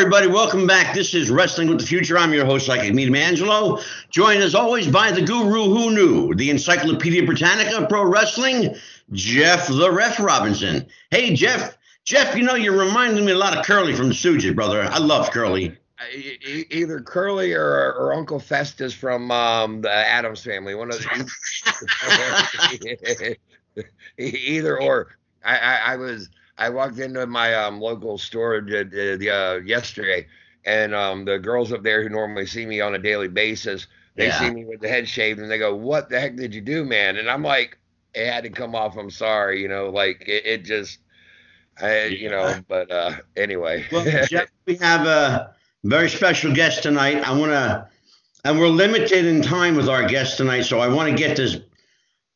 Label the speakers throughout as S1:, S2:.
S1: everybody. Welcome back. This is Wrestling with the Future. I'm your host, Psychic Media Angelo. Joined as always by the guru who knew, the Encyclopedia Britannica of Pro Wrestling, Jeff the Ref Robinson. Hey, Jeff. Jeff, you know, you're reminding me a lot of Curly from the Stooges, brother. I love Curly.
S2: Either Curly or Uncle Festus from the Addams Family. One of the either or. I walked into my local store yesterday, and the girls up there who normally see me on a daily basis, they see me with the head shaved, and they go, "What the heck did you do, man?" And I'm like, "It had to come off. I'm sorry, you know, like it just, you know." But anyway.
S1: Well, Jeff, we have a very special guest tonight. And we're limited in time with our guest tonight, so I want to get this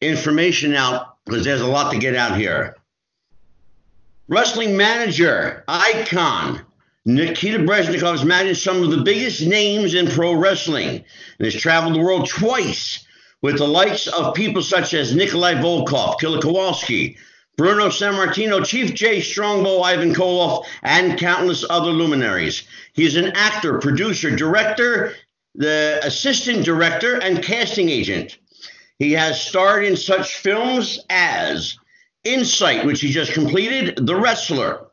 S1: information out because there's a lot to get out here. Wrestling manager, icon, Nikita Breznikov has managed some of the biggest names in pro wrestling and has traveled the world twice with the likes of people such as Nikolai Volkoff, Killer Kowalski, Bruno Sammartino, Chief Jay Strongbow, Ivan Koloff, and countless other luminaries. He's an actor, producer, director, the assistant director, and casting agent. He has starred in such films as Insight, which he just completed, The Wrestler,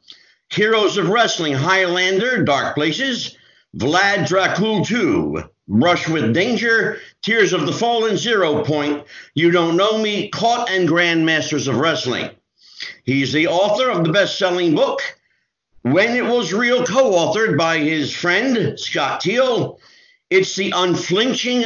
S1: Heroes of Wrestling, Highlander, Dark Places, Vlad, Dracul 2, Brush with Danger, Tears of the FallenZero, Point, You Don't Know Me, Caught, and Grandmasters of Wrestling. He's the author of the best-selling book, When It Was Real, co-authored by his friend, Scott Teal. It's the unflinching,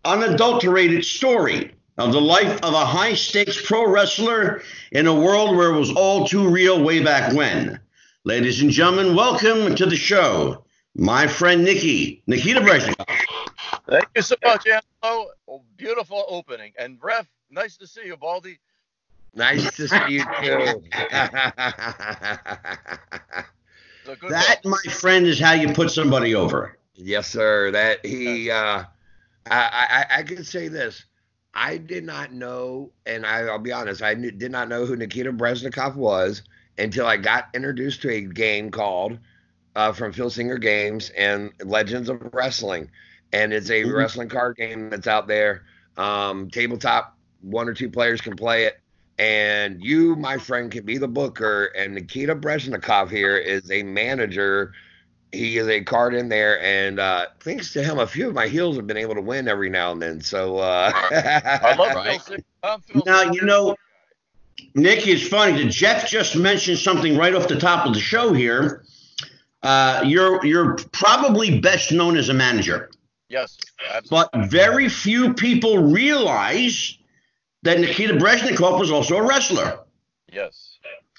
S1: unadulterated story of the life of a high-stakes pro wrestler in a world where it was all too real way back when. Ladies and gentlemen, welcome to the show, my friend Nikita Breznikov.
S3: Thank you so much, Angelo. Oh, beautiful opening. And Ref, nice to see you, Baldy.
S2: Nice to see you, too.
S1: That, my friend, is how you put somebody over.
S2: Yes, sir. That he, I can say this. I did not know, and I'll be honest, I did not know who Nikita Breznikov was until I got introduced to a game called from Phil Singer Games and Legends of Wrestling. And it's a wrestling card game that's out there. Tabletop, 1 or 2 players can play it. And you, my friend, can be the booker. And Nikita Breznikov here is a manager. He is a card in there, and thanks to him, a few of my heels have been able to win every now and then. So
S3: I love it.
S1: Now, you know, Nick, it's funny that Jeff just mentioned something right off the top of the show here. You're probably best known as a manager.
S3: Yes, absolutely.
S1: But very few people realize that Nikita Breznikov was also a wrestler.
S3: Yes.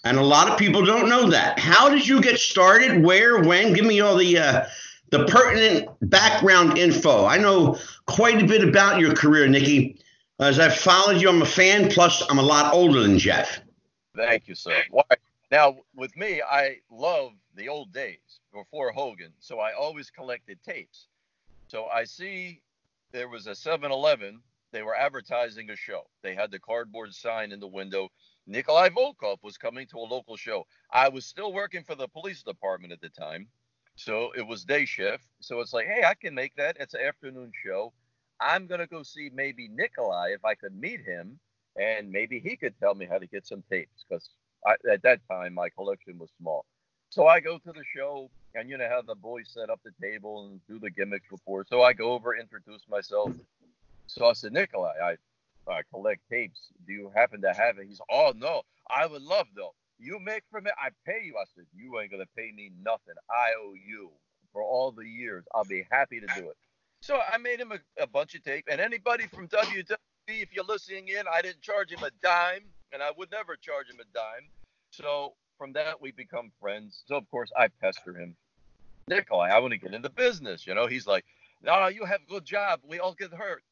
S1: And a lot of people don't know that. How did you get started? Where? When? Give me all the pertinent background info. I know quite a bit about your career, Nikki. As I've followed you, I'm a fan. Plus, I'm a lot older than Jeff.
S3: Thank you, sir. Well, now, with me, I love the old days before Hogan. So I always collected tapes. So I see there was a 7-Eleven. They were advertising a show. They had the cardboard sign in the window. Nikolai Volkoff was coming to a local show. I was still working for the police department at the time, so it was day shift. So it's like, hey, I can make that. It's an afternoon show. I'm going to go see maybe Nikolai if I could meet him, and maybe he could tell me how to get some tapes, because at that time my collection was small. So I go to the show, and you know how the boys set up the table and do the gimmicks before. So I go over, introduce myself. So I said, Nikolai, I collect tapes. Do you happen to have it? He said, oh, no, I would love, though. You make for me, I pay you. I said, you ain't going to pay me nothing. I owe you for all the years. I'll be happy to do it. So I made him a bunch of tape. And anybody from WWE, if you're listening in, I didn't charge him a dime, and I would never charge him a dime. So from that, we become friends. So, of course, I pester him. Nikolai, I want to get into business. You know, he's like, no, you have a good job. We all get hurt.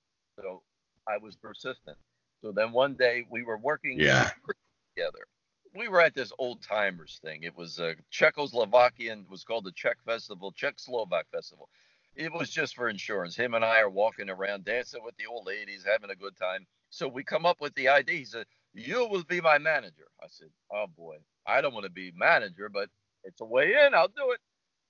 S3: So I was persistent. So then one day we were working together. We were at this old timers thing. It was a Czechoslovakian. It was called the Czech Festival, Czech-Slovak Festival. It was just for insurance. Him and I are walking around, dancing with the old ladies, having a good time. So we come up with the idea. He said, you will be my manager. I said, oh, boy, I don't want to be manager, but it's a way in. I'll do it.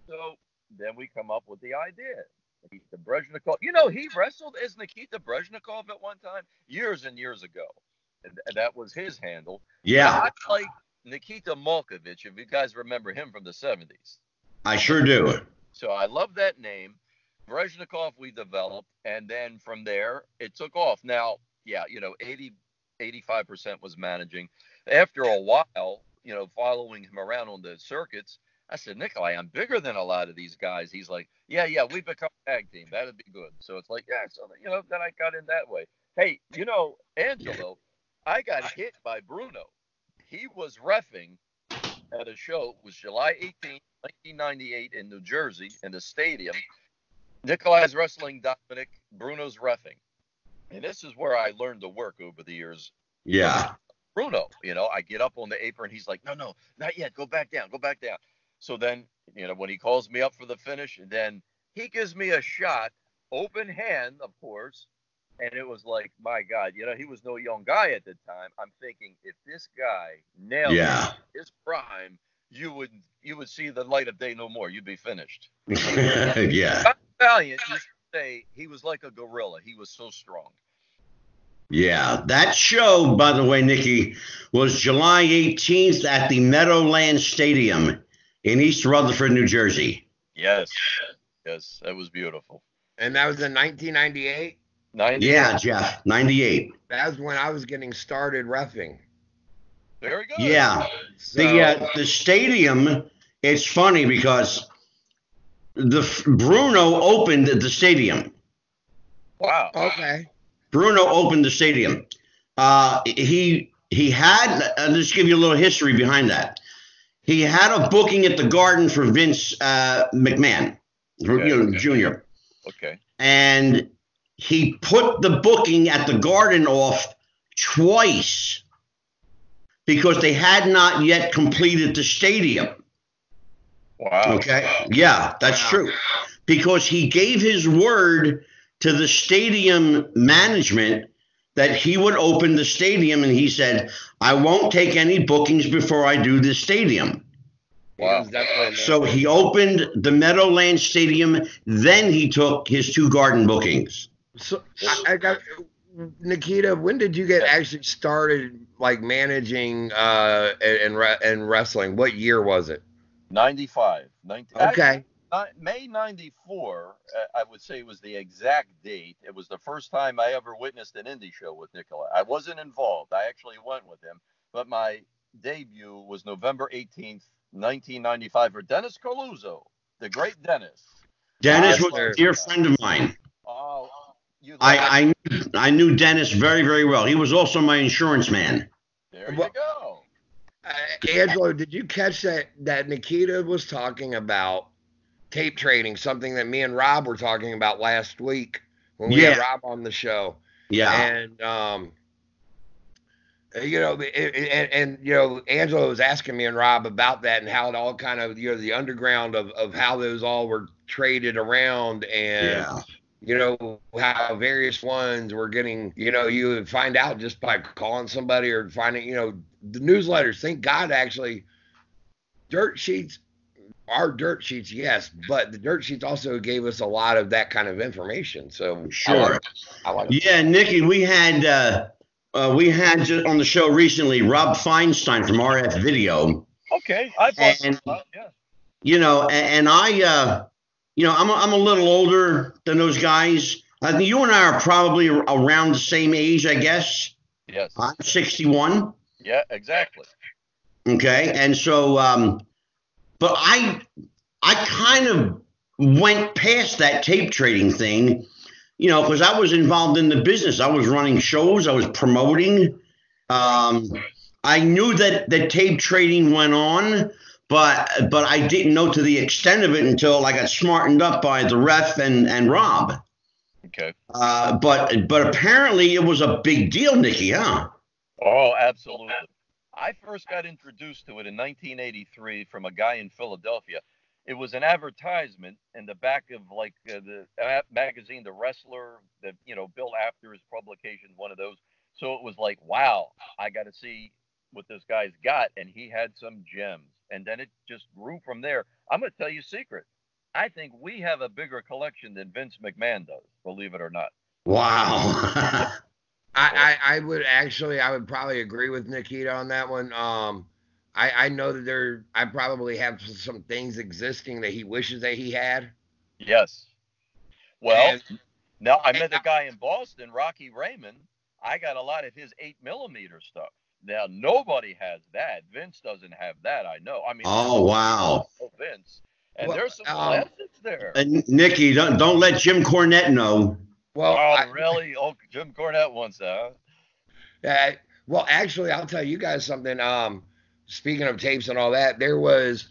S3: So then we come up with the idea. Nikita Breznikov. You know, he wrestled as Nikita Breznikov at one time, years and years ago. And that was his handle.
S1: Yeah.
S3: But I like Nikita Malkovich, if you guys remember him from the 70s.
S1: I sure do.
S3: So I love that name. Breznikov we developed, and then from there it took off. Now, yeah, 85% was managing. After a while, following him around on the circuits, I said, Nikolai, I'm bigger than a lot of these guys. He's like, yeah, we become a tag team. That'd be good. So it's like, yeah, so, then I got in that way. Hey, Angelo, I got hit by Bruno. He was reffing at a show. It was July 18th, 1998 in New Jersey in the stadium. Nikolai's wrestling Dominic, Bruno's reffing. And this is where I learned to work over the years.
S1: Yeah.
S3: Bruno, I get up on the apron. He's like, no, not yet. Go back down. So then, when he calls me up for the finish, then he gives me a shot, open hand, of course. And it was like, my God, he was no young guy at the time. I'm thinking, if this guy nailed his prime, you would see the light of day no more. You'd be finished.
S1: Yeah.
S3: Scott Valiant used to say he was like a gorilla. He was so strong.
S1: Yeah, that show, by the way, Nikki, was July 18th at the Meadowlands Stadium in East Rutherford, New Jersey.
S3: Yes, that was beautiful.
S2: And that was in 1998?
S1: Yeah, Jeff, 98.
S2: That was when I was getting started reffing.
S3: Very good.
S1: Yeah,
S2: So,
S1: the stadium, it's funny because Bruno opened the stadium.
S3: Wow.
S2: Okay.
S1: Bruno opened the stadium. He had, I'll just give you a little history behind that. He had a booking at the Garden for Vince McMahon, Jr.
S3: Okay.
S1: And he put the booking at the Garden off twice because they had not yet completed the stadium.
S3: Wow.
S1: Okay. Yeah, that's true. Because he gave his word to the stadium management that he would open the stadium, and he said, I won't take any bookings before I do the stadium.
S3: Wow.
S1: So he opened the Meadowlands Stadium, then he took his 2 Garden bookings.
S2: So I got Nikita, when did you get actually started like managing and wrestling? What year was it?
S3: 95.
S2: Okay.
S3: May 94, I would say was the exact date. It was the first time I ever witnessed an indie show with Nikolai. I wasn't involved. I actually went with him. But my debut was November 18th, 1995 for Dennis Coluzzo, the great Dennis.
S1: Dennis was a dear friend of mine.
S3: Oh,
S1: I knew Dennis very, very well. He was also my insurance man.
S3: There you go.
S2: Angelo, did you catch that Nikita was talking about tape trading, something that me and Rob were talking about last week when we had Rob on the show?
S1: Yeah.
S2: And Angelo was asking me and Rob about that and how it all kind of, the underground of how those all were traded around, and how various ones were getting, you would find out just by calling somebody or finding, the newsletters. Thank God, actually, dirt sheets are dirt sheets, yes, but the dirt sheets also gave us a lot of that kind of information. So
S1: sure.
S2: I like
S1: yeah, Nikki, we had just on the show recently Rob Feinstein from RF Video.
S3: Okay, I thought,
S1: and I'm a little older than those guys. You and I are probably around the same age, I guess.
S3: Yes.
S1: I'm 61.
S3: Yeah, exactly.
S1: Okay, and so, but I kind of went past that tape trading thing, because I was involved in the business. I was running shows. I was promoting. I knew that the tape trading went on, but I didn't know to the extent of it until I got smartened up by the ref and Rob.
S3: Okay.
S1: But apparently it was a big deal, Nikki, huh?
S3: Oh, absolutely. I first got introduced to it in 1983 from a guy in Philadelphia. It was an advertisement in the back of the magazine, The Wrestler, that Bill Apter's publication, one of those. So it was like, wow, I got to see what this guy's got, and he had some gems. and then it just grew from there. I'm going to tell you a secret. I think we have a bigger collection than Vince McMahon does, believe it or not.
S1: Wow.
S2: I would probably agree with Nikita on that one. I know that I probably have some things existing that he wishes that he had.
S3: Yes. Well,
S2: And,
S3: now I met a guy in Boston, Rocky Raymond. I got a lot of his 8mm stuff. Now nobody has that. Vince doesn't have that. I know. I mean,
S1: Oh, wow.
S3: Vince, and
S2: well,
S3: there's some classics there.
S1: And Nikki, don't let Jim Cornette know.
S3: Well, really? Oh, Jim Cornette wants that. Huh?
S2: Well, actually, I'll tell you guys something. Speaking of tapes and all that, there was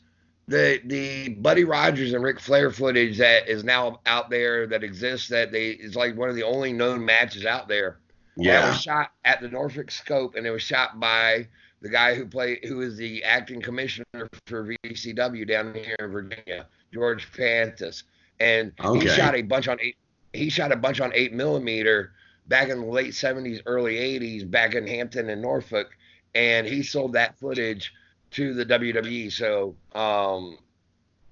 S2: the Buddy Rogers and Ric Flair footage that is now out there that exists. It's like one of the only known matches out there.
S1: Yeah.
S2: That was shot at the Norfolk Scope, and it was shot by the guy who is the acting commissioner for VCW down here in Virginia, George Pantis, and he shot a bunch on 8mm back in the late 70s, early 80s, back in Hampton and Norfolk, and he sold that footage to the WWE. So,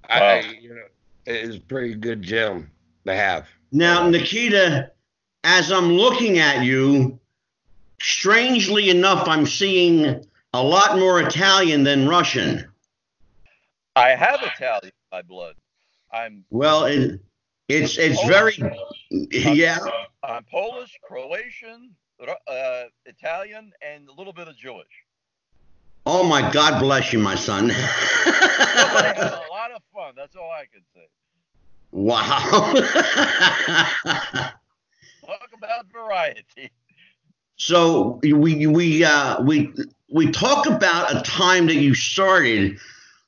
S2: it is a pretty good gem to have.
S1: Now, Nikita, as I'm looking at you, strangely enough, I'm seeing a lot more Italian than Russian.
S3: I have Italian in my blood.
S1: It's
S3: Polish,
S1: very, yeah.
S3: I'm Polish, Croatian, Italian, and a little bit of Jewish.
S1: Oh my God bless you, my son.
S3: Somebody had a lot of fun. That's all I can say.
S1: Wow.
S3: Talk about variety.
S1: So we talk about a time that you started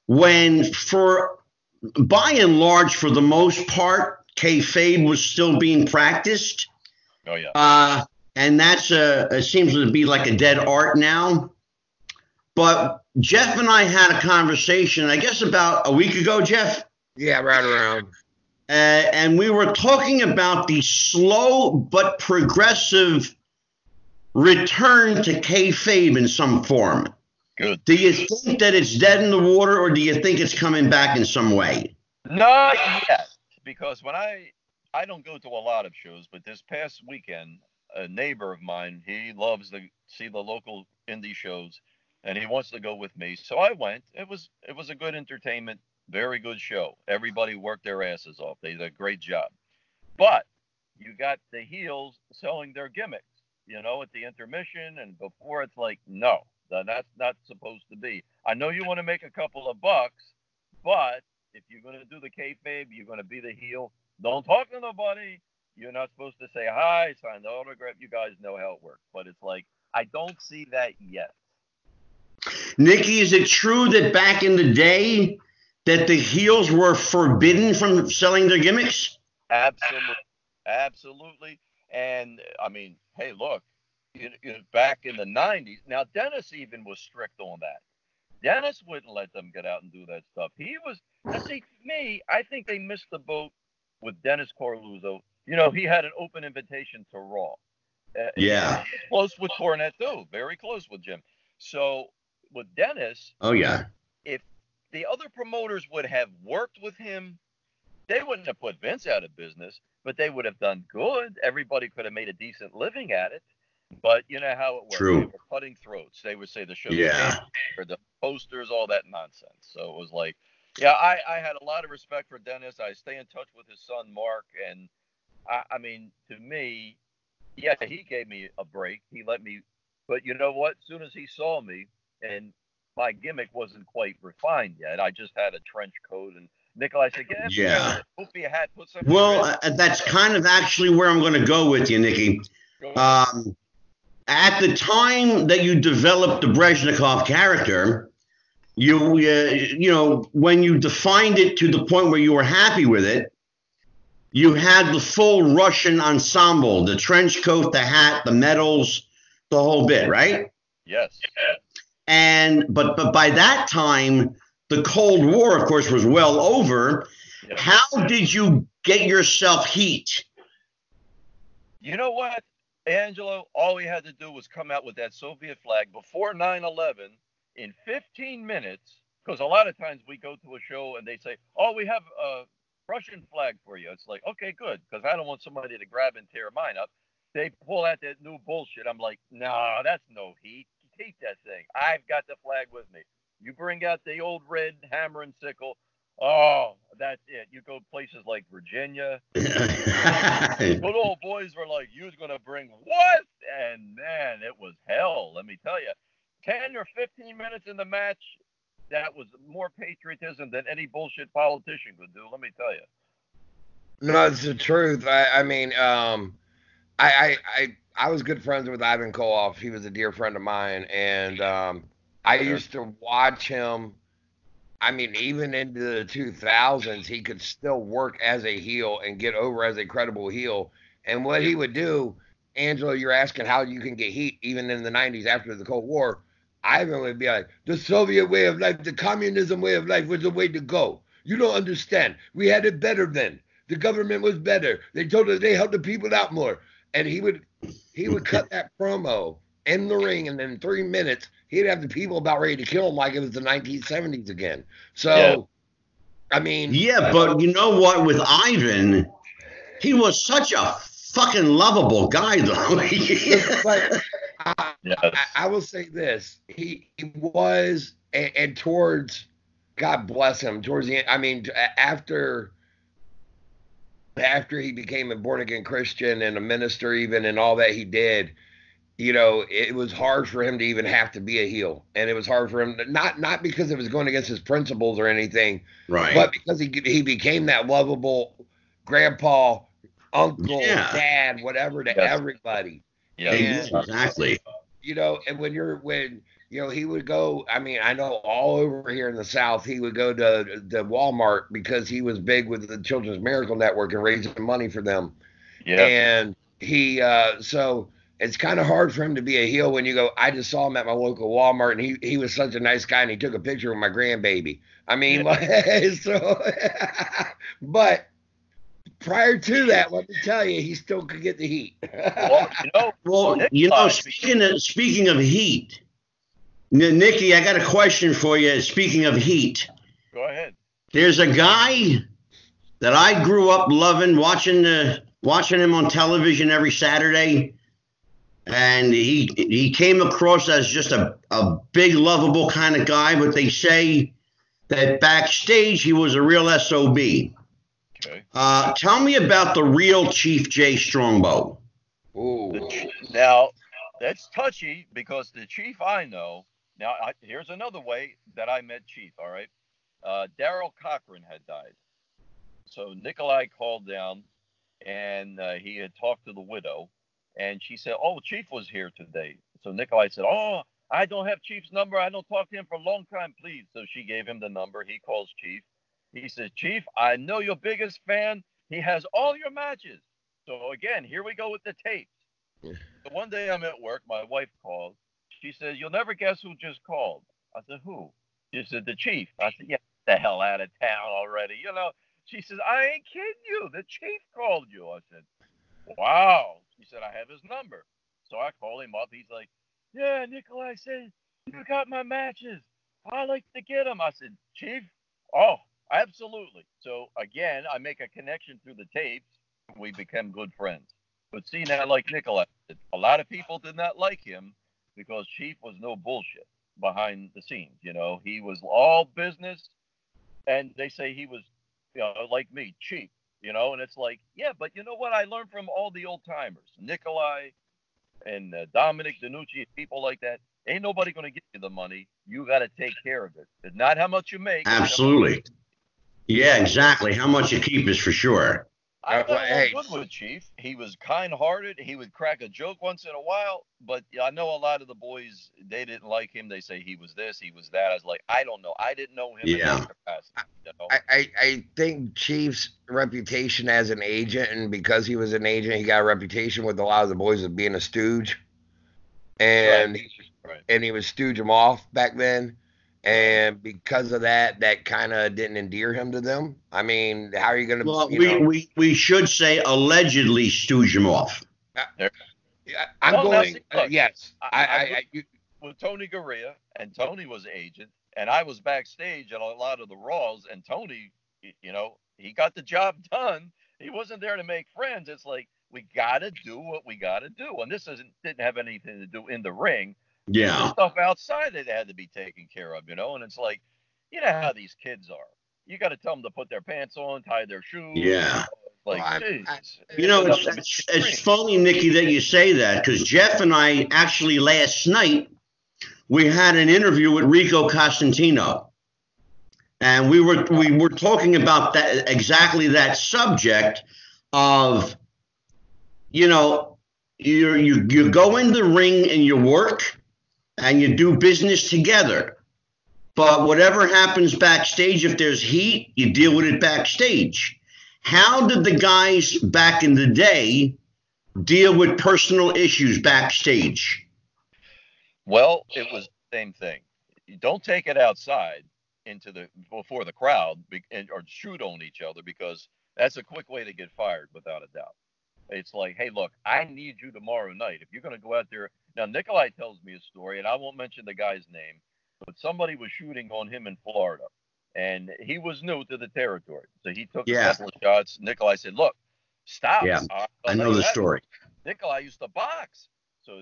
S1: when, by and large, for the most part, kayfabe was still being practiced.
S3: Oh yeah.
S1: And it seems to be like a dead art now. But Jeff and I had a conversation, I guess about a week ago, Jeff.
S2: Yeah, right around.
S1: And we were talking about the slow but progressive return to kayfabe in some form.
S3: Good.
S1: Do you think that it's dead in the water, or do you think it's coming back in some way?
S3: Not yet, because when I don't go to a lot of shows, but this past weekend, a neighbor of mine, he loves to see the local indie shows, and he wants to go with me. So I went. It was a good entertainment, very good show. Everybody worked their asses off. They did a great job. But you got the heels selling their gimmicks, at the intermission and before. It's like, no, that's not supposed to be. I know you want to make a couple of bucks, but if you're going to do the kayfabe, you're going to be the heel. Don't talk to nobody. You're not supposed to say hi, sign the autograph. You guys know how it works. But it's like, I don't see that yet.
S1: Nikki, is it true that back in the day that the heels were forbidden from selling their gimmicks?
S3: Absolutely. And I mean, hey, look, back in the 90s. Now, Dennis even was strict on that. Dennis wouldn't let them get out and do that stuff. I think they missed the boat with Dennis Corluzzo. He had an open invitation to Raw.
S1: Yeah.
S3: Close with Cornette, too. Very close with Jim. So with Dennis,
S1: oh yeah,
S3: if the other promoters would have worked with him, they wouldn't have put Vince out of business, but they would have done good. Everybody could have made a decent living at it. But you know how it works.
S1: True.
S3: They were cutting throats. They would say the show, or the posters, all that nonsense. So it was like, yeah, I had a lot of respect for Dennis. I stay in touch with his son, Mark. And I mean, to me, yeah, he gave me a break. He let me, but you know what? As soon as he saw me, and my gimmick wasn't quite refined yet, I just had a trench coat. And Nikolai said,
S1: yeah,
S3: put me a hat, put something.
S1: Well, that's kind of actually where I'm going to go with you, Nikki. At the time that you developed the Breznikov character, when you defined it to the point where you were happy with it, you had the full Russian ensemble, the trench coat, the hat, the medals, the whole bit, right?
S3: Yes.
S1: But by that time, the Cold War, of course, was well over. Yes. How did you get yourself heat?
S3: You know what, Angelo? All we had to do was come out with that Soviet flag before 9/11. In 15 minutes, because a lot of times we go to a show and they say, "Oh, we have a Russian flag for you." It's like, okay, good, because I don't want somebody to grab and tear mine up. They pull out that new bullshit. I'm like, no, that's no heat. Keep that thing. I've got the flag with me. You bring out the old red hammer and sickle. Oh, that's it. You go places like Virginia. Good old boys were like, you was going to bring what? And, man, it was hell, let me tell you. 10 or 15 minutes in the match, that was more patriotism than any bullshit politician could do, let me tell you.
S2: No, it's the truth. I mean, I was good friends with Ivan Koloff. He was a dear friend of mine, and I used to watch him. I mean, even into the 2000s, he could still work as a heel and get over as a credible heel. And what he would do, Angelo, you're asking how you can get heat even in the 90s after the Cold War. Ivan would be like, the Soviet way of life, the communism way of life was the way to go. You don't understand. We had it better then. The government was better. They told us they helped the people out more. And he would cut that promo in the ring, and in 3 minutes, he'd have the people about ready to kill him like it was the 1970s again. So, I mean.
S1: Yeah, but you know what? With Ivan, he was such a fucking lovable guy, though.
S2: But I will say this. He was, and towards, God bless him, towards the end, I mean, after he became a born-again Christian and a minister even and all that he did, you know, it was hard for him to even have to be a heel. And it was hard for him, not because it was going against his principles or anything,
S1: right?
S2: But because he became that lovable grandpa, uncle, dad, whatever to everybody.
S1: Yeah, exactly.
S2: You know, and when you know, he would go, I mean, I know all over here in the South, he would go to Walmart because he was big with the Children's Miracle Network and raising money for them. Yeah. And he, so it's kind of hard for him to be a heel when you go, I just saw him at my local Walmart and he was such a nice guy and he took a picture with my grandbaby. I mean, so, but prior to that, let me tell you, he still could get the heat.
S1: Speaking of heat, Nikki, I got a question for you. Speaking of heat,
S3: go ahead.
S1: There's a guy that I grew up loving, watching him on television every Saturday, and he came across as just a big, lovable kind of guy. But they say that backstage he was a real SOB.
S3: Okay.
S1: Tell me about the real Chief Jay Strongbow.
S2: Ooh.
S3: Now, that's touchy because the Chief I know. Now, here's another way that I met Chief, all right? Daryl Cochran had died. So Nikolai called down, and he had talked to the widow, and she said, oh, Chief was here today. So Nikolai said, oh, I don't have Chief's number. I don't talk to him for a long time, please. So she gave him the number. He calls Chief. He says, Chief, I know your biggest fan. He has all your matches. So, again, here we go with the tapes. So one day I'm at work. My wife called. She said, you'll never guess who just called. I said, who? She said, the Chief. I said, yeah, get the hell out of town already. You know, she says, I ain't kidding you. The Chief called you. I said, wow. She said, I have his number. So I call him up. He's like, yeah, Nikolai said, you got my matches. I like to get them. I said, Chief? Oh, absolutely. So, again, I make a connection through the tapes. We become good friends. But see, now, like Nikolai, a lot of people did not like him because Chief was no bullshit behind the scenes. You know, he was all business. And they say he was, you know, like me, cheap, you know. And it's like, yeah, but you know what? I learned from all the old timers, Nikolai and Dominic DeNucci, people like that. Ain't nobody going to give you the money. You got to take care of it. It's not how much you make.
S1: Absolutely. Yeah, exactly. How much you keep is for sure.
S3: I got along good with Chief. He was kind-hearted. He would crack a joke once in a while. But I know a lot of the boys, they didn't like him. They say he was this, he was that. I was like, I don't know. I didn't know him in that capacity. You know?
S2: I think Chief's reputation as an agent, and because he was an agent, he got a reputation with a lot of the boys of being a stooge. And, and he was stooge them off back then. And because of that, that kind of didn't endear him to them. I mean, how are you going to?
S1: Well, we should say allegedly stooge him off.
S2: I'm going. Yes, I
S3: with Tony Garea, and Tony was the agent, and I was backstage at a lot of the Raws, and Tony, he got the job done. He wasn't there to make friends. It's like, we got to do what we got to do. And this didn't have anything to do in the ring.
S1: Yeah.
S3: There's stuff outside that had to be taken care of, and it's like, you know how these kids are. You got to tell them to put their pants on, tie their shoes.
S1: Yeah.
S3: Like,
S1: it's funny, Nikki, that you say that, because Jeff and I actually last night, we had an interview with Rico Costantino. And we were talking about exactly that subject of, you go in the ring and you work and you do business together. But whatever happens backstage, if there's heat, you deal with it backstage. How did the guys back in the day deal with personal issues backstage?
S3: Well, it was the same thing. You don't take it outside before the crowd or shoot on each other, because that's a quick way to get fired, without a doubt. It's like, hey, look, I need you tomorrow night. If you're going to go out there. Now, Nikolai tells me a story, and I won't mention the guy's name, but somebody was shooting on him in Florida, and he was new to the territory. So he took a couple of shots. Nikolai said, look, stop.
S1: Yeah, I know the story.
S3: Nikolai used to box. So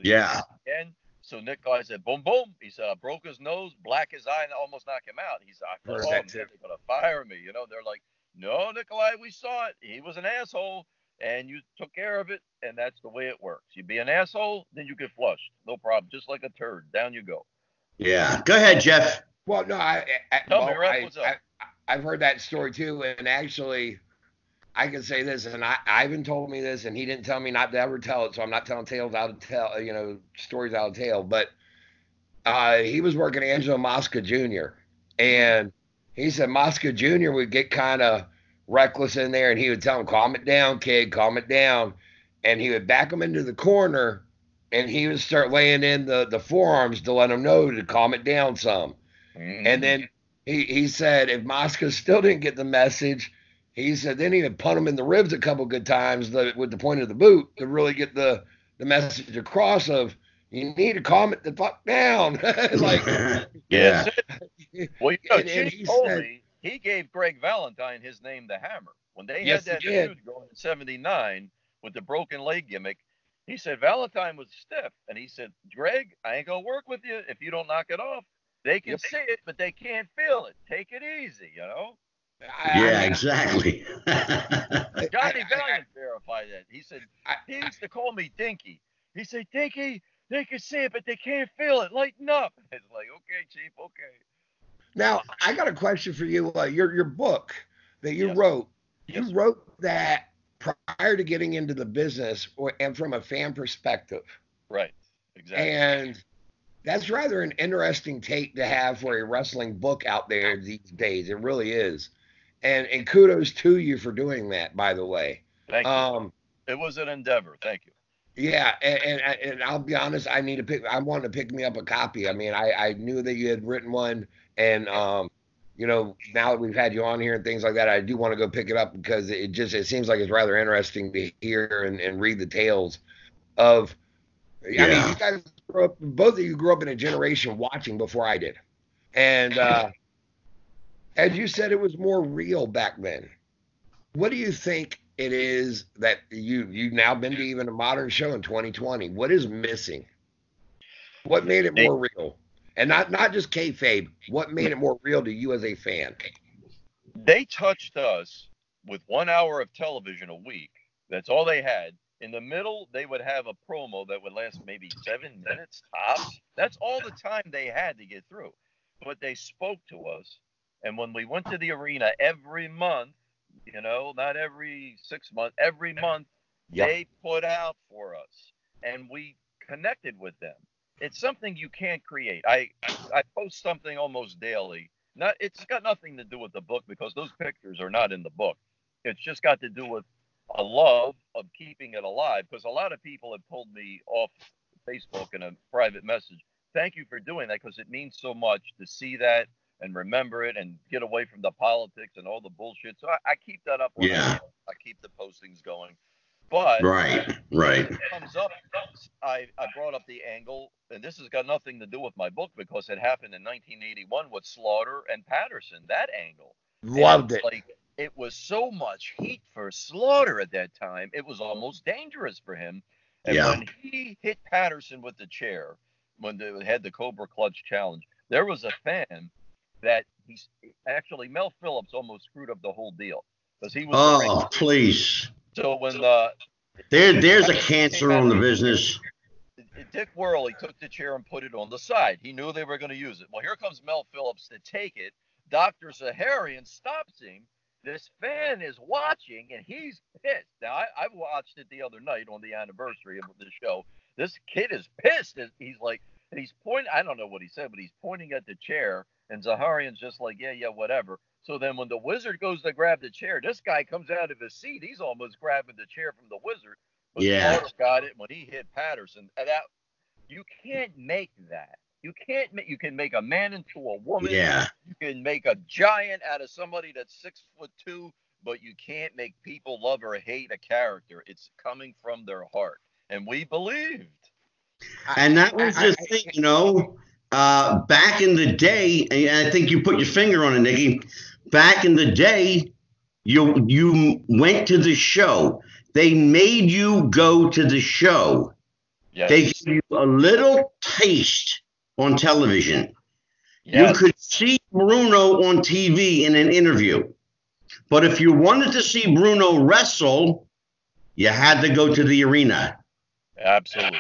S3: So Nikolai said, boom, boom. He said, I broke his nose, black his eye, and almost knocked him out. He said, I thought, they're going to fire me. They're like, no, Nikolai, we saw it. He was an asshole, and you took care of it, and that's the way it works. You be an asshole, then you get flushed. No problem. Just like a turd. Down you go.
S1: Yeah. Go ahead, Jeff.
S2: Well, no, I've heard that story too, and actually, I can say this, and Ivan told me this, and he didn't tell me not to ever tell it, so I'm not telling tales out of tell, stories out of tale. But he was working Angelo Mosca Jr., and he said Mosca Jr. would get kind of reckless in there, and he would tell him, calm it down, kid, calm it down. And he would back him into the corner, and he would start laying in the forearms to let him know to calm it down some. Mm-hmm. And then he said if Mosca still didn't get the message, he said then he would punt him in the ribs a couple good times with the point of the boot to really get the message across of, you need to calm it the fuck down. Like,
S1: yeah.
S3: Well, Chief told me he gave Greg Valentine his name, the Hammer. When they had that feud going in '79 with the broken leg gimmick, he said Valentine was stiff, and he said, Greg, I ain't gonna work with you if you don't knock it off. They can see it, but they can't feel it. Take it easy,
S1: Yeah, exactly.
S3: Johnny Valiant verified that. He said he used to call me Dinky. He said, Dinky, they can see it, but they can't feel it. Lighten up. It's like, okay, Chief, okay.
S2: Now, I got a question for you. Your book that you wrote, you wrote that prior to getting into the business and from a fan perspective.
S3: Right, exactly.
S2: And that's rather an interesting take to have for a wrestling book out there these days. It really is. And kudos to you for doing that, by the way.
S3: Thank you. It was an endeavor. Thank you.
S2: Yeah, and I'll be honest, I wanted to pick me up a copy. I mean, I knew that you had written one, and now that we've had you on here and things like that, I do want to go pick it up because it seems like it's rather interesting to hear and read the tales of. I mean, you guys both of you grew up in a generation watching before I did, and as you said, it was more real back then. What do you think it is that you've now been to even a modern show in 2020? What is missing? What made it more real? And not just kayfabe. What made it more real to you as a fan?
S3: They touched us with 1 hour of television a week. That's all they had. In the middle, they would have a promo that would last maybe 7 minutes tops. That's all the time they had to get through. But they spoke to us. And when we went to the arena every month, not every 6 months, every month, they put out for us. And we connected with them. It's something you can't create. I post something almost daily. It's got nothing to do with the book because those pictures are not in the book. It's just got to do with a love of keeping it alive, because a lot of people have told me off Facebook in a private message, thank you for doing that, because it means so much to see that and remember it and get away from the politics and all the bullshit. So I keep that up. I keep the postings going. But
S1: Right.
S3: it comes up. I brought up the angle, and this has got nothing to do with my book because it happened in 1981 with Slaughter and Patterson. That angle,
S2: Loved it.
S3: like it was so much heat for Slaughter at that time. It was almost dangerous for him. And
S1: Yeah.
S3: when he hit Patterson with the chair, when they had the Cobra Clutch challenge, there was a fan that actually Mel Phillips almost screwed up the whole deal because he was.
S1: Oh, please.
S3: So when
S1: there's a cancer on the business.
S3: Dick Worley took the chair and put it on the side. He knew they were going to use it. Well, here comes Mel Phillips to take it. Dr. Zaharian stops him. This fan is watching, and he's pissed. Now, I watched it the other night on the anniversary of the show. This kid is pissed. He's like, and he's pointing. I don't know what he said, but he's pointing at the chair, and Zaharian's just like, yeah, whatever. So then when the Wizard goes to grab the chair, this guy comes out of his seat. He's almost grabbing the chair from the Wizard. But Slaughter got it when he hit Patterson. And that, you can't make that. You can make a man into a woman.
S1: Yeah.
S3: You can make a giant out of somebody that's 6'2", but you can't make people love or hate a character. It's coming from their heart. And we believed.
S1: And that was the thing, back in the day, and I think you put your finger on it, Nikki. Back in the day, you went to the show. They made you go to the show.
S3: Yes.
S1: They gave you a little taste on television.
S3: Yes.
S1: You could see Bruno on TV in an interview. But if you wanted to see Bruno wrestle, you had to go to the arena.
S3: Absolutely.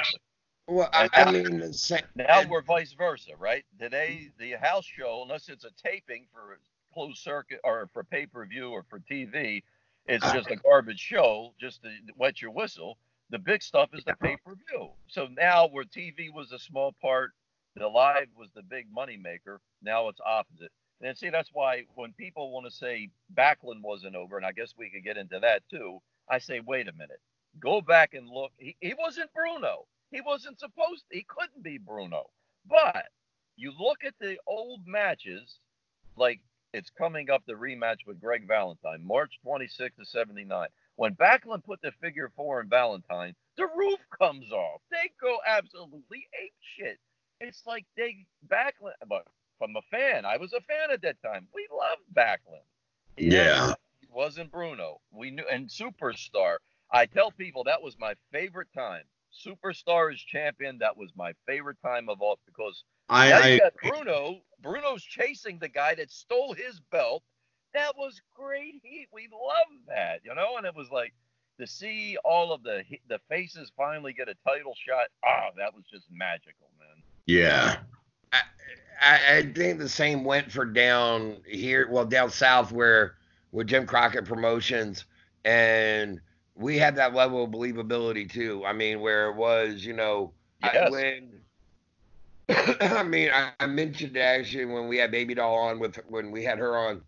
S2: Well, I mean,
S3: now we're vice versa, right? Today, the house show, unless it's a taping for closed circuit or for pay-per-view or for TV, it's just a garbage show just to wet your whistle. The big stuff is the pay-per-view. So now where TV was a small part, the live was the big money maker. Now it's opposite. And see, that's why when people want to say Backlund wasn't over, and I guess we could get into that too, I say, wait a minute. Go back and look. He wasn't Bruno. He wasn't supposed to. He couldn't be Bruno. But you look at the old matches, like it's coming up the rematch with Greg Valentine, March 26th of 79. When Backlund put the figure 4 in Valentine, the roof comes off. They go absolutely ape shit. It's like Backlund, but from a fan, I was a fan at that time. We loved Backlund.
S1: Yeah.
S3: He wasn't Bruno. We knew, and Superstar. I tell people that was my favorite time. Superstar as champion, that was my favorite time of all because you got Bruno's chasing the guy that stole his belt. That was great heat. We loved that, and it was like to see all of the faces finally get a title shot. Oh, that was just magical, man.
S1: Yeah.
S2: I think the same went for down here, down south where with Jim Crockett Promotions, and we had that level of believability too. I mean, where it was,
S3: Yes.
S2: I mentioned actually when we had Baby Doll on when we had her on,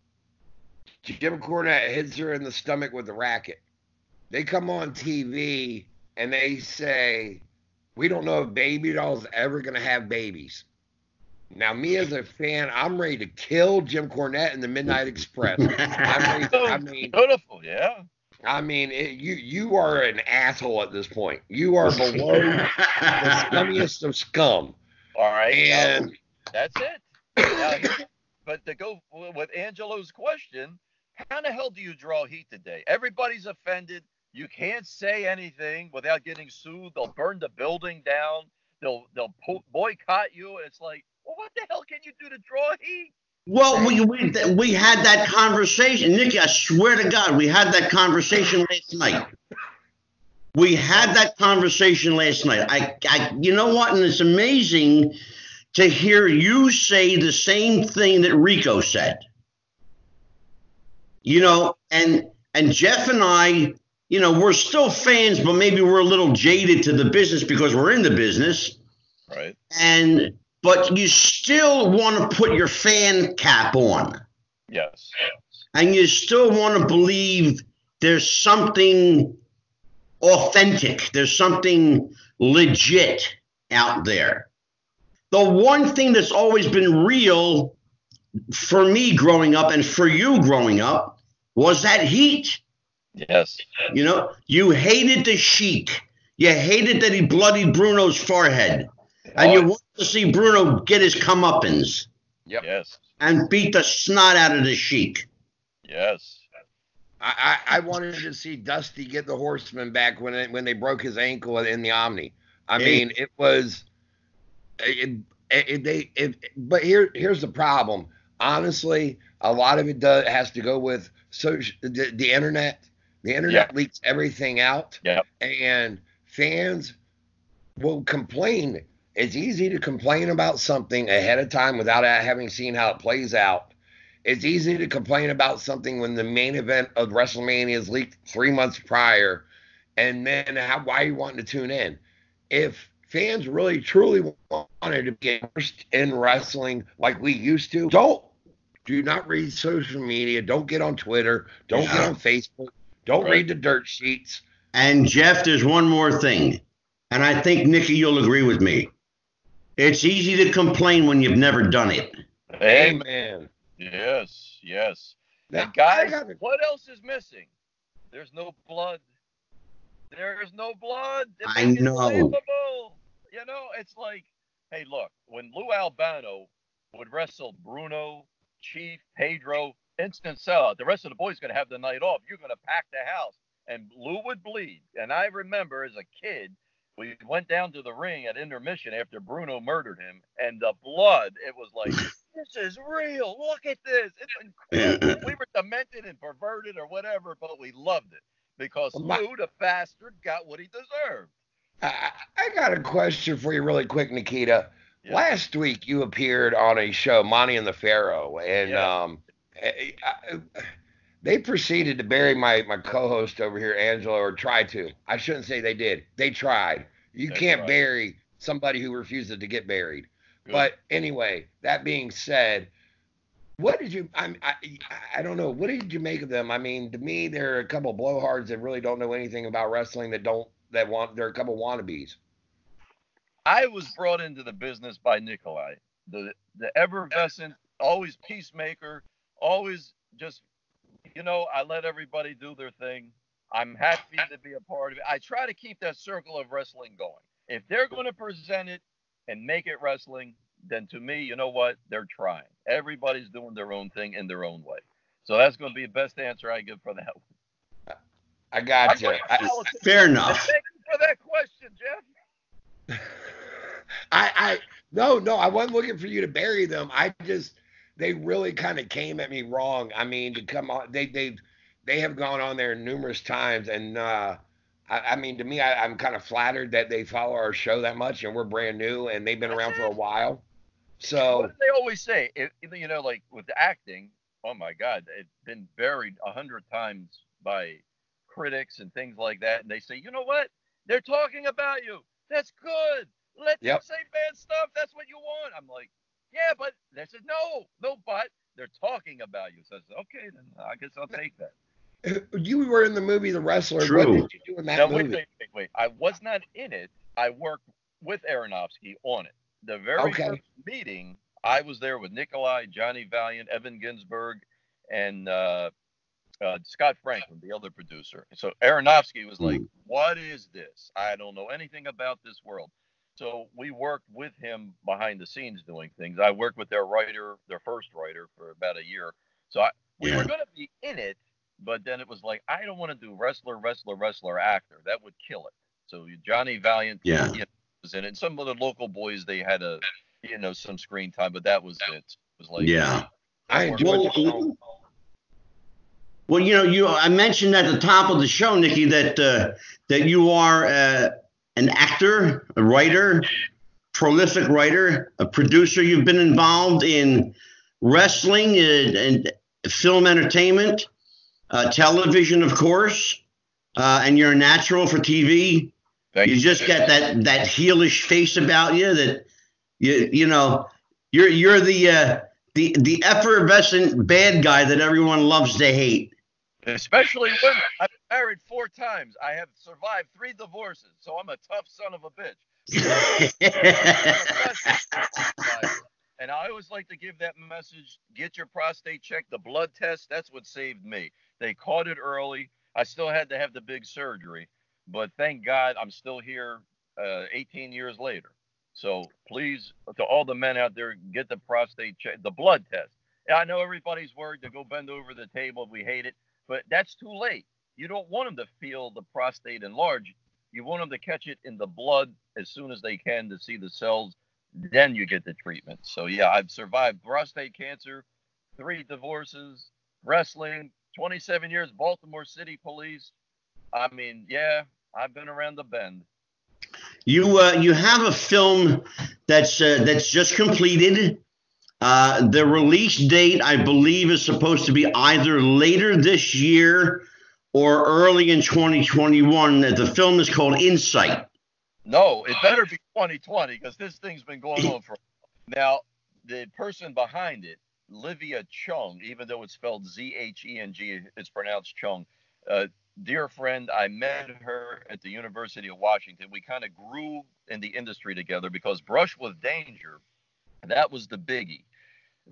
S2: Jim Cornette hits her in the stomach with a racket. They come on TV and they say, we don't know if Baby Doll's ever going to have babies. Now, me as a fan, I'm ready to kill Jim Cornette and the Midnight Express.
S3: Beautiful, yeah.
S2: I mean, you are an asshole at this point. You are below the scummiest of scum.
S3: All right.
S2: And
S3: that's it. Now, but to go with Angelo's question, how the hell do you draw heat today? Everybody's offended. You can't say anything without getting sued. They'll burn the building down. They'll boycott you. It's like, well, what the hell can you do to draw heat?
S1: Well, we had that conversation. Nicky, I swear to God, we had that conversation last night. We had that conversation last night. You know what? And it's amazing to hear you say the same thing that Rico said. And Jeff and I, we're still fans, but maybe we're a little jaded to the business because we're in the business.
S3: Right.
S1: But you still want to put your fan cap on.
S3: Yes.
S1: And you still want to believe there's something authentic. There's something legit out there. The one thing that's always been real for me growing up and for you growing up was that heat.
S3: Yes.
S1: You know, you hated the Sheik. You hated that he bloodied Bruno's forehead. And you wanted to see Bruno get his comeuppance.
S2: Yep.
S3: Yes.
S1: And beat the snot out of the Sheik.
S3: Yes.
S2: I wanted to see Dusty get the Horseman back when they broke his ankle in the Omni. I mean, it was. But here's the problem. Honestly, a lot of it has to go with the internet. The internet leaks everything out, and fans will complain. It's easy to complain about something ahead of time without having seen how it plays out. It's easy to complain about something when the main event of WrestleMania is leaked 3 months prior, and then why are you wanting to tune in? If fans really truly wanted to be immersed in wrestling like we used to, do not read social media. Don't get on Twitter. Don't get on Facebook. Don't read the dirt sheets.
S1: And Jeff, there's one more thing, and I think Nikki, you'll agree with me. It's easy to complain when you've never done it.
S2: Amen.
S3: Yes, yes.
S2: Now,
S3: and guys, what else is missing? There's no blood. There's no blood.
S1: I know.
S3: You know, it's like, hey, look, when Lou Albano would wrestle Bruno, Chief, Pedro, instant sellout. The rest of the boys going to have the night off. You're going to pack the house. And Lou would bleed. And I remember as a kid, we went down to the ring at intermission after Bruno murdered him. And the blood, it was like, this is real. Look at this. It's incredible. We were demented and perverted or whatever, but we loved it because Lou, the bastard, got what he deserved.
S2: I got a question for you really quick, Nikita. Yeah. Last week you appeared on a show, Monty and the Pharaoh, and they proceeded to bury my co-host over here, Angela, or tried to. I shouldn't say they did. They tried. You can't bury somebody who refuses to get buried. Good. But anyway, that being said, what did you? I don't know. What did you make of them? I mean, to me, they're a couple of blowhards that really don't know anything about wrestling. They're a couple of wannabes.
S3: I was brought into the business by Nikolai, the effervescent, always peacemaker, always just, you know, I let everybody do their thing. I'm happy to be a part of it. I try to keep that circle of wrestling going. If they're going to present it and make it wrestling, then to me, you know what? They're trying. Everybody's doing their own thing in their own way. So that's going to be the best answer I give for that one.
S2: I got you.
S1: Fair enough.
S3: Thank you for that question, Jeff.
S2: No, I wasn't looking for you to bury them. They really kind of came at me wrong. I mean, to come on, they have gone on there numerous times, and I mean, to me, I'm kind of flattered that they follow our show that much, and we're brand new, and they've been around for a while. So
S3: what do they always say? You know, like with the acting, oh my God, it's been buried 100 times by critics and things like that, and they say, you know what? They're talking about you. That's good. Let them say bad stuff. That's what you want. I'm like, yeah, but they said, no, but they're talking about you. So I said, okay, then I guess I'll take that.
S2: You were in the movie The Wrestler.
S1: True.
S2: What did you do in that movie?
S3: Wait. I was not in it. I worked with Aronofsky on it. The very first meeting, I was there with Nikolai, Johnny Valiant, Evan Ginsberg, and Scott Franklin, the other producer. So Aronofsky was like, what is this? I don't know anything about this world. So we worked with him behind the scenes doing things. I worked with their first writer, for about a year. So we were going to be in it, but then it was like, I don't want to do wrestler, actor. That would kill it. So Johnny Valiant was in it. Some of the local boys, they had some screen time, but that was it. It was like,
S2: I enjoyed the show.
S1: Well, I mentioned at the top of the show, Nikki, that you are an actor, a writer, prolific writer, a producer. You've been involved in wrestling and film entertainment, television, of course, and you're a natural for TV. You just got that heelish face about you that you're the effervescent bad guy that everyone loves to hate.
S3: Especially women. I've been married 4 times. I have survived 3 divorces, so I'm a tough son of a bitch. And I always like to give that message: get your prostate checked, the blood test. That's what saved me. They caught it early. I still had to have the big surgery, but thank God I'm still here 18 years later. So please, to all the men out there, get the prostate check, the blood test. I know everybody's worried to go bend over the table. We hate it, but that's too late. You don't want them to feel the prostate enlarge. You want them to catch it in the blood as soon as they can to see the cells. Then you get the treatment. So yeah, I've survived prostate cancer, 3 divorces, wrestling, 27 years, Baltimore City Police. I mean, yeah, I've been around the bend.
S1: You have a film that's just completed. The release date, I believe, is supposed to be either later this year or early in 2021. The film is called Insight.
S3: No, it better be 2020 because this thing's been going on for. Now, the person behind it, Livia Chung, even though it's spelled Zheng, it's pronounced Chung. Dear friend, I met her at the University of Washington. We kind of grew in the industry together because Brush with Danger, that was the biggie.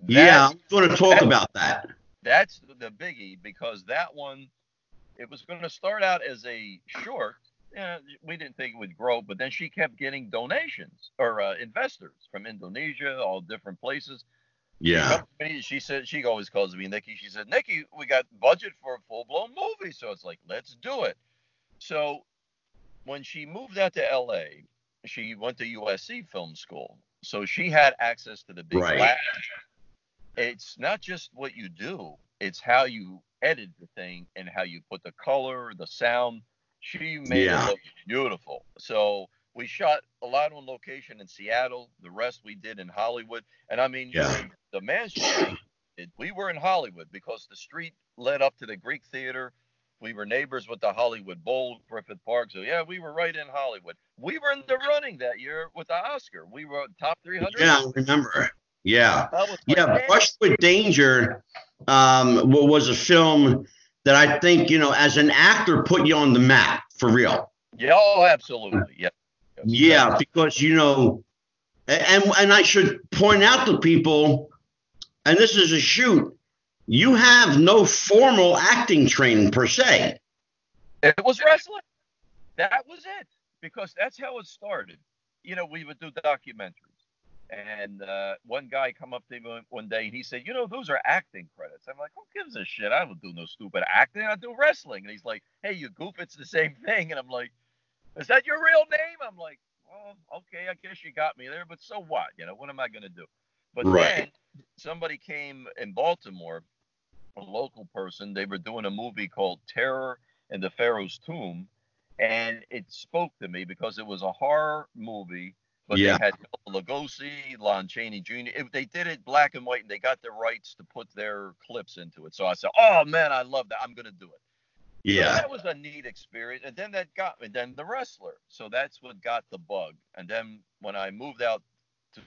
S1: Yeah, I'm going to talk about that.
S3: That's the biggie because that one, it was going to start out as a short. We didn't think it would grow, but then she kept getting donations or investors from Indonesia, all different places.
S1: Yeah.
S3: She said, she always calls me Nikki. She said, Nikki, we got budget for a full-blown movie. So it's like, let's do it. So when she moved out to LA, she went to USC Film School. So she had access to the big lab. It's not just what you do. It's how you edit the thing and how you put the color, the sound. She made it look beautiful. So we shot a lot on location in Seattle. The rest we did in Hollywood. And I mean, the mansion, we were in Hollywood because the street led up to the Greek Theater. We were neighbors with the Hollywood Bowl, Griffith Park. So, yeah, we were right in Hollywood. We were in the running that year with the Oscar. We were top 300.
S1: Yeah, I remember. Yeah. Brush with Danger was a film that I think, as an actor, put you on the map, for real.
S3: Yeah, oh, absolutely. Yeah.
S1: Yeah, because, and I should point out to people, and this is a shoot, you have no formal acting training per se.
S3: It was wrestling. That was it. Because that's how it started. We would do documentaries. And one guy come up to me one day and he said, those are acting credits. I'm like, who gives a shit? I don't do no stupid acting. I do wrestling. And he's like, hey, you goof, it's the same thing. And I'm like, is that your real name? I'm like, well, okay, I guess you got me there, but so what? What am I going to do? But then somebody came in Baltimore, a local person. They were doing a movie called Terror in the Pharaoh's Tomb. And it spoke to me because it was a horror movie. But they had Lugosi, Lon Chaney Jr. They did it black and white, and they got the rights to put their clips into it. So I said, oh, man, I love that. I'm going to do it. Yeah. So that was a neat experience. And then that got me. Then The Wrestler. So that's what got the bug. And then when I moved out to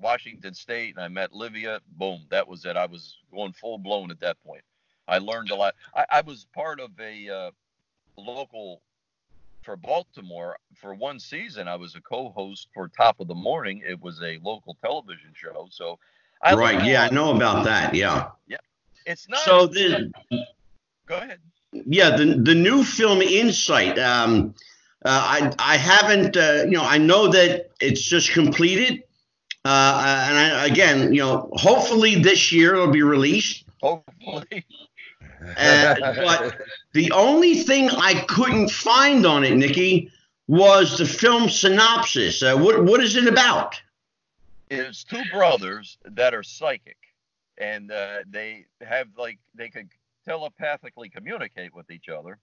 S3: Washington State and I met Livia, boom, that was it. I was going full blown at that point. I learned a lot. I was part of a local for Baltimore. For one season, I was a co-host for Top of the Morning. It was a local television show. So I know about that. Yeah. It's not. So go ahead.
S1: Yeah, the new film Insight. I haven't. I know that it's just completed. And hopefully this year it'll be released.
S3: Hopefully.
S1: But the only thing I couldn't find on it, Nikki, was the film synopsis. What is it about?
S3: It's 2 brothers that are psychic, and they have they could telepathically communicate with each other,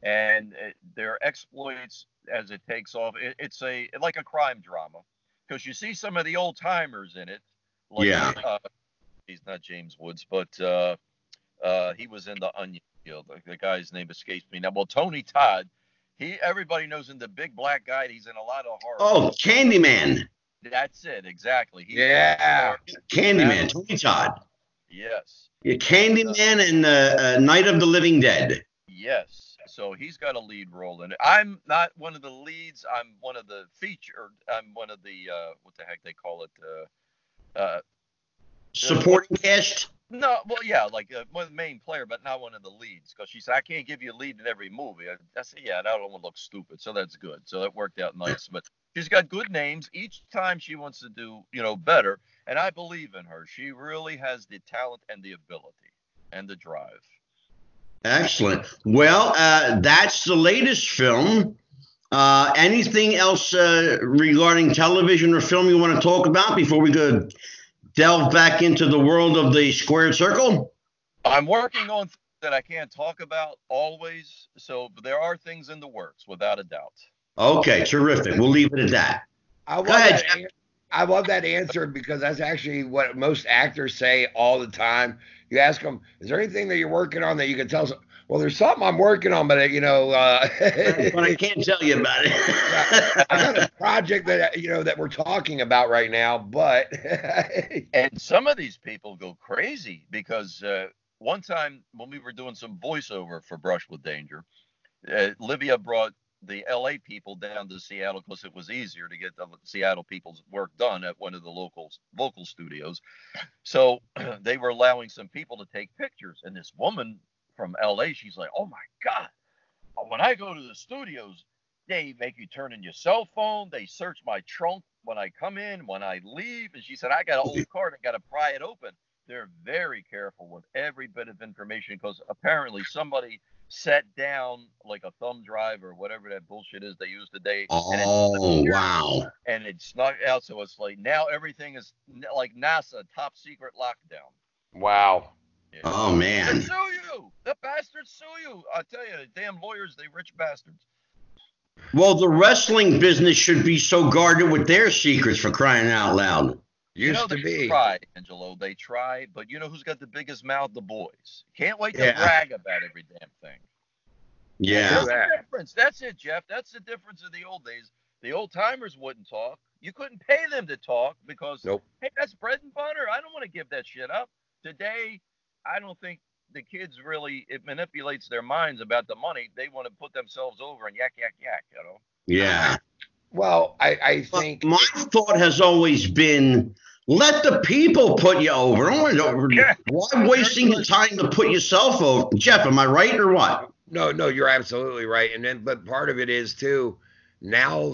S3: and their exploits as it takes off. It's like a crime drama because you see some of the old timers in it. He's not James Woods, but he was in the Onion Field. The guy's name escapes me now. Well, Tony Todd, everybody knows him, the big black guy. He's in a lot of horror.
S1: Oh, Candyman.
S3: That's it, exactly.
S1: Candyman, Tony Todd.
S3: Yes.
S1: Yeah, Candyman and Night of the Living Dead.
S3: Yes. So he's got a lead role in it. I'm not one of the leads. I'm one of the featured. I'm one of the what the heck they call it?
S1: Supporting cast.
S3: No, well, yeah, like one main player, but not one of the leads. Because she said, I can't give you a lead in every movie. I said, yeah, that don't look stupid. So that's good. So that worked out nice. But she's got good names. Each time she wants to do, better. And I believe in her. She really has the talent and the ability and the drive.
S1: Excellent. Well, that's the latest film. Anything else regarding television or film you want to talk about before we go delve back into the world of the squared circle?
S3: I'm working on things that I can't talk about always. So there are things in the works, without a doubt.
S1: Okay, terrific. We'll leave it at that.
S2: I love that answer because that's actually what most actors say all the time. You ask them, is there anything that you're working on that you can tell us? Well, there's something I'm working on, but
S1: but I can't tell you about it.
S2: I got a project that that we're talking about right now, but
S3: and some of these people go crazy because one time when we were doing some voiceover for Brush with Danger, Livia brought the LA people down to Seattle because it was easier to get the Seattle people's work done at one of the local vocal studios. So they were allowing some people to take pictures, and this woman from LA, she's like, oh my God, when I go to the studios, they make you turn in your cell phone. They search my trunk when I come in, when I leave. And she said, I got an old card, I got to pry it open. They're very careful with every bit of information because apparently somebody set down like a thumb drive or whatever that bullshit is they use today.
S1: Oh, wow.
S3: And it snuck out. So it's like now everything is like NASA, top secret lockdown.
S2: Wow.
S3: Yeah.
S1: Oh, man.
S3: They sue you. The bastards sue you. I tell you, damn lawyers, they rich bastards.
S1: Well, the wrestling business should be so guarded with their secrets, for crying out loud.
S2: Used to be.
S3: They try, Angelo. They try, but you know who's got the biggest mouth? The boys. Can't wait to brag about every damn thing.
S1: Yeah.
S3: That's the difference. That's it, Jeff. That's the difference of the old days. The old timers wouldn't talk. You couldn't pay them to talk because, hey, that's bread and butter. I don't want to give that shit up. Today, I don't think the kids really, it manipulates their minds about the money. They want to put themselves over and yak,
S1: Yeah.
S2: Well, I think
S1: my thought has always been, let the people put you over. Why wasting the time to put yourself over? Jeff, am I right or what?
S2: No, you're absolutely right. And then, but part of it is too, now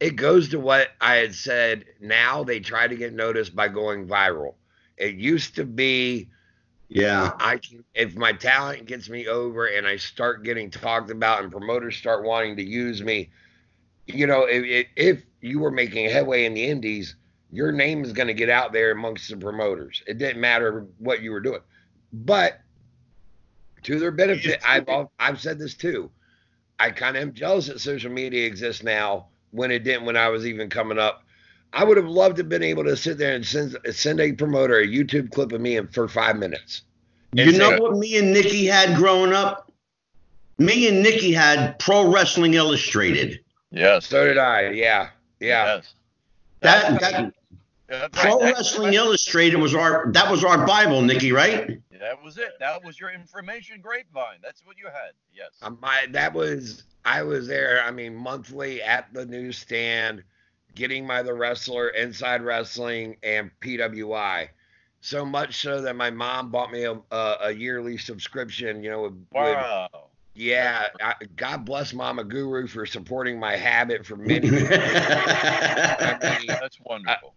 S2: it goes to what I had said. Now they try to get noticed by going viral. It used to be, if my talent gets me over and I start getting talked about and promoters start wanting to use me, if you were making headway in the indies, your name is going to get out there amongst the promoters. It didn't matter what you were doing. But to their benefit, I've said this too. I kind of am jealous that social media exists now when it didn't when I was even coming up. I would have loved to have been able to sit there and send a promoter a YouTube clip of me for 5 minutes.
S1: You know what me and Nikki had growing up? Me and Nikki had Pro Wrestling Illustrated.
S3: Yes.
S2: So did I. Yeah.
S3: Yes.
S1: Pro Wrestling Illustrated was our Bible, Nikki, right?
S3: That was it. That was your information grapevine. That's what you had. Yes.
S2: I was there. I mean, monthly at the newsstand, getting The Wrestler, Inside Wrestling, and PWI. So much so that my mom bought me a yearly subscription.
S3: Wow.
S2: God bless Mama Guru for supporting my habit for many years.
S3: That's wonderful.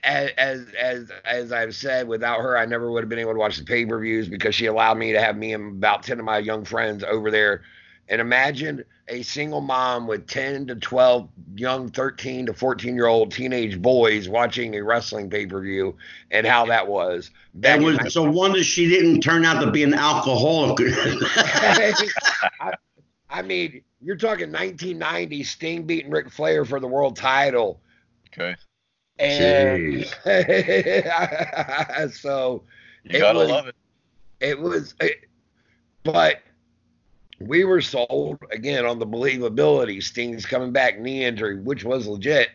S2: As I've said, without her, I never would have been able to watch the pay-per-views because she allowed me to have me and about 10 of my young friends over there. And imagine a single mom with 10 to 12 young 13 to 14-year-old teenage boys watching a wrestling pay-per-view and how that was.
S1: That was it's a wonder she didn't turn out to be an alcoholic.
S2: I mean, you're talking 1990, Sting beating Ric Flair for the world title.
S3: Okay.
S2: And so
S3: you gotta love it.
S2: But we were sold again on the believability. Sting's coming back, knee injury, which was legit.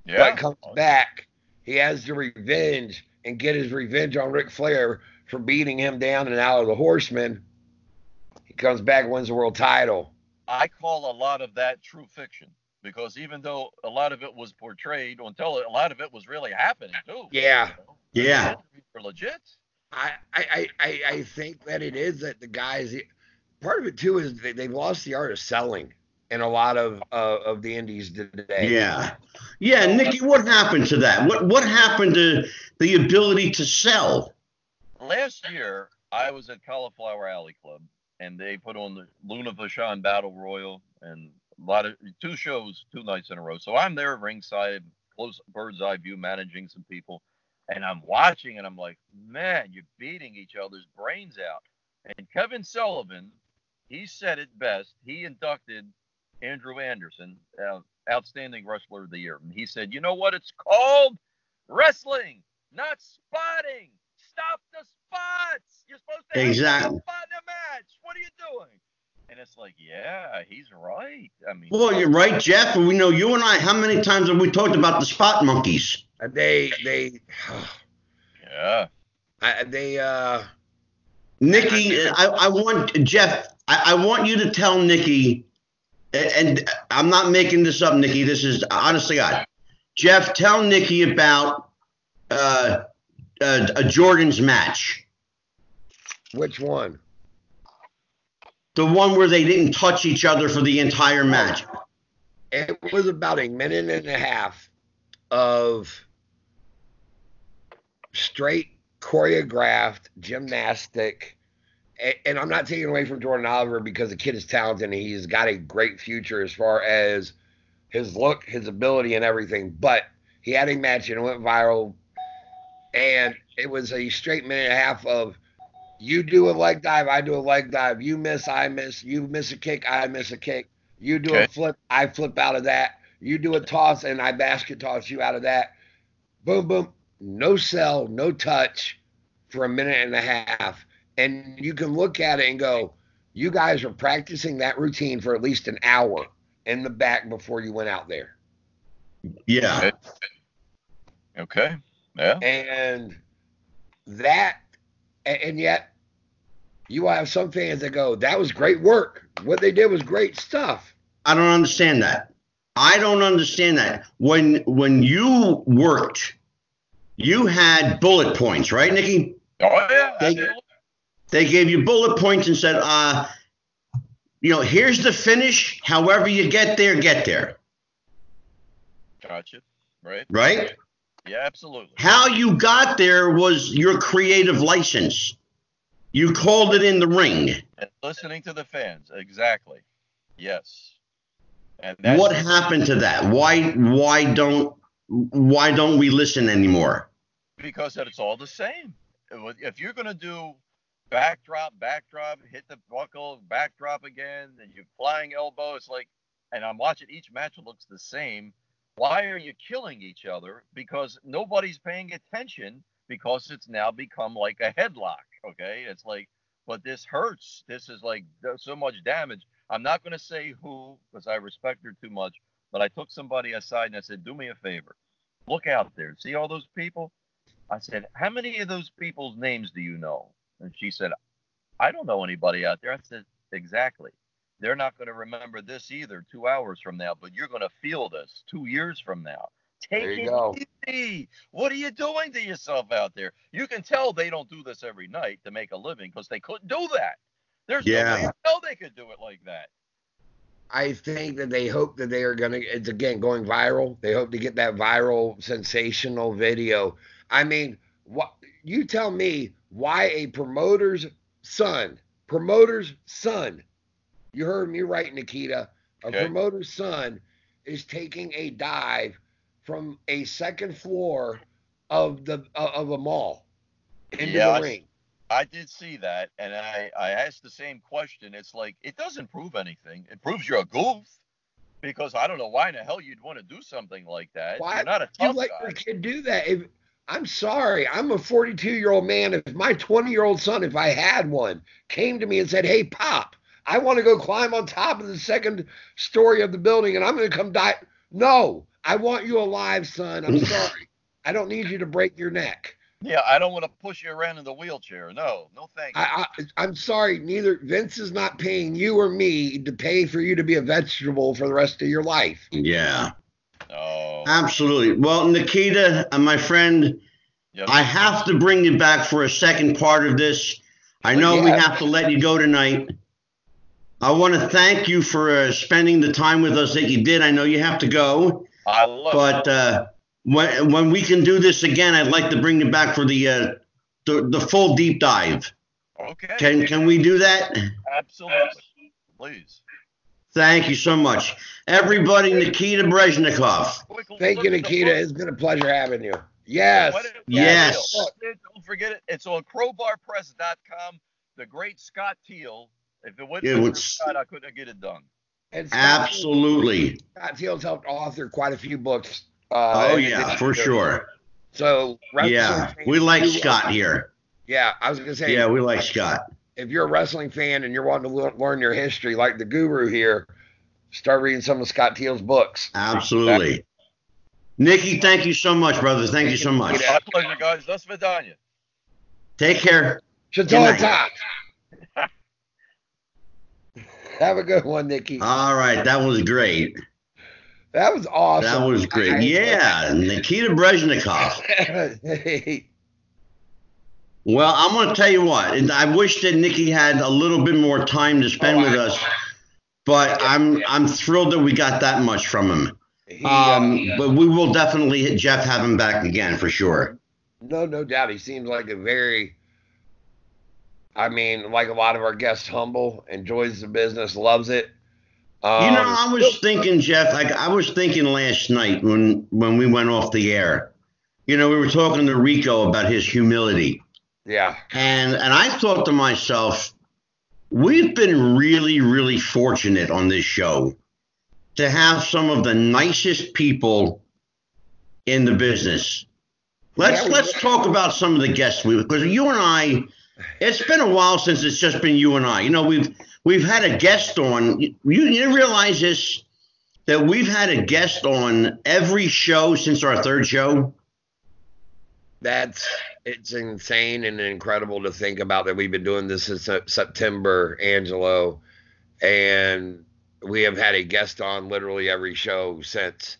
S3: Yeah.
S2: But comes back, he has to revenge and get his revenge on Ric Flair for beating him down and out of the Horsemen. He comes back, wins the world title.
S3: I call a lot of that true fiction because even though a lot of it was portrayed on television, a lot of it was really happening too.
S2: Yeah.
S1: Yeah.
S3: For legit.
S2: I think that it is that the guys. Part of it too is they've lost the art of selling in a lot of the indies today.
S1: Yeah. Yeah, Nikki, what happened to that? What happened to the ability to sell?
S3: Last year, I was at Cauliflower Alley Club, and they put on the Luna Vachon Battle Royal and a lot of 2 shows 2 nights in a row. So I'm there ringside, close bird's eye view, managing some people, and I'm watching, and I'm like, man, you're beating each other's brains out. And Kevin Sullivan, he said it best. He inducted Andrew Anderson, Outstanding Wrestler of the Year. And he said, you know what it's called? Wrestling, not spotting. Stop the spots. You're supposed to have a spot in a match. What are you doing? And it's like, yeah, he's right. I mean,
S1: well, you're right, Jeff. We know you and I. How many times have we talked about the spot monkeys? Nikki, I want Jeff. I want you to tell Nikki, and I'm not making this up, Nikki. This is honestly God. Jeff, tell Nikki about a Jordan's match.
S2: Which one?
S1: The one where they didn't touch each other for the entire match.
S2: It was about a minute and a half of straight choreographed gymnastic. And I'm not taking away from Jordan Oliver because the kid is talented and he's got a great future as far as his look, his ability, and everything. But he had a match and it went viral. And it was a straight minute and a half of you do a leg dive, I do a leg dive. You miss, I miss. You miss a kick, I miss a kick. You do a flip, I flip out of that. You do a toss, and I basket toss you out of that. Boom, boom. No sell, no touch for a minute and a half. And you can look at it and go, you guys are practicing that routine for at least an hour in the back before you went out there.
S1: Yeah.
S3: Okay. Yeah.
S2: And that, and yet you have some fans that go, that was great work. What they did was great stuff.
S1: I don't understand that. I don't understand that. When you worked, you had bullet points, right, Nikki?
S3: Oh, yeah.
S1: They gave you bullet points and said, here's the finish. However you get there, get there.
S3: Gotcha. Right?
S1: Right?
S3: Yeah, absolutely.
S1: How you got there was your creative license. You called it in the ring.
S3: And listening to the fans. Exactly. Yes. And
S1: what happened to that? Why don't we listen anymore?
S3: Because it's all the same. If you're going to do backdrop, hit the buckle, backdrop again, and you're flying elbow, it's like, and I'm watching each match, it looks the same. Why are you killing each other? Because nobody's paying attention because it's now become like a headlock, okay? It's like, but this hurts. This is like so much damage. I'm not going to say who because I respect her too much, but I took somebody aside and I said, do me a favor. Look out there. See all those people? I said, how many of those people's names do you know? And she said, I don't know anybody out there. I said, exactly. They're not going to remember this either 2 hours from now, but you're going to feel this 2 years from now. Take it easy. What are you doing to yourself out there? You can tell they don't do this every night to make a living because they couldn't do that. There's no way in hell they could do it like that.
S2: I think that they hope that they are going to, it's again going viral. They hope to get that viral, sensational video. I mean, what you tell me why a promoter's son, you heard me right, Nikita, a promoter's son is taking a dive from a second floor of a mall into the ring.
S3: I did see that, and I asked the same question. It's like, it doesn't prove anything. It proves you're a goof, because I don't know why in the hell you'd want to do something like that.
S2: Why
S3: you're not a tough
S2: you let
S3: guy.
S2: your kid do that? I'm sorry. I'm a 42-year-old man. If my 20-year-old son, if I had one, came to me and said, hey, Pop, I want to go climb on top of the second story of the building, and I'm going to come die. No, I want you alive, son. I'm sorry. I don't need you to break your neck.
S3: Yeah, I don't want to push you around in the wheelchair. No thank you.
S2: I'm sorry. Neither Vince is not paying you or me to pay for you to be a vegetable for the rest of your life.
S1: Yeah.
S3: No.
S1: Absolutely. Well, Nikita, my friend,
S3: Yes.
S1: I have to bring you back for a second part of this. I know we have to let you go tonight. I want to thank you for spending the time with us that you did. I know you have to go.
S3: I love it.
S1: When we can do this again, I'd like to bring you back for the full deep dive.
S3: Okay.
S1: Can we do that?
S3: Absolutely. Please.
S1: Thank you so much. Everybody, Nikita Breznikov.
S2: Thank you, Nikita. It's been a pleasure having you. Yes.
S1: Yes.
S3: Don't forget it. It's on crowbarpress.com. The great Scott Teal. If it wasn't for Scott, I couldn't get it done.
S2: And
S1: Absolutely.
S2: Scott Teal's helped author quite a few books.
S1: For sure.
S2: So,
S1: we like Scott here.
S2: Yeah, I was going to say.
S1: Yeah, we like Scott.
S2: If you're a wrestling fan and you're wanting to learn your history, like the guru here, start reading some of Scott Teal's books.
S1: Absolutely. Nikki, thank you so much, brother. Thank you so much.
S3: My pleasure, guys. До свидания.
S1: Take care.
S2: Have a good one, Nikki.
S1: All right. That was great.
S2: That was awesome.
S1: That was great. Nikita Breznikov. Well, I'm going to tell you what. I wish that Nikki had a little bit more time to spend with us, but I'm thrilled that we got that much from him. But we will definitely hit Jeff, have him back again for sure.
S2: No doubt. He seems like like a lot of our guests, humble, enjoys the business, loves it.
S1: I was thinking, Jeff, I was thinking last night when we went off the air, we were talking to Rico about his humility.
S2: Yeah.
S1: And I thought to myself, we've been really, really fortunate on this show to have some of the nicest people in the business. Let's talk about some of the guests because you and I, it's been a while since it's just been you and I. We've had a guest on. You realize this, that we've had a guest on every show since our third show?
S2: It's insane and incredible to think about that we've been doing this since September, Angelo, and we have had a guest on literally every show since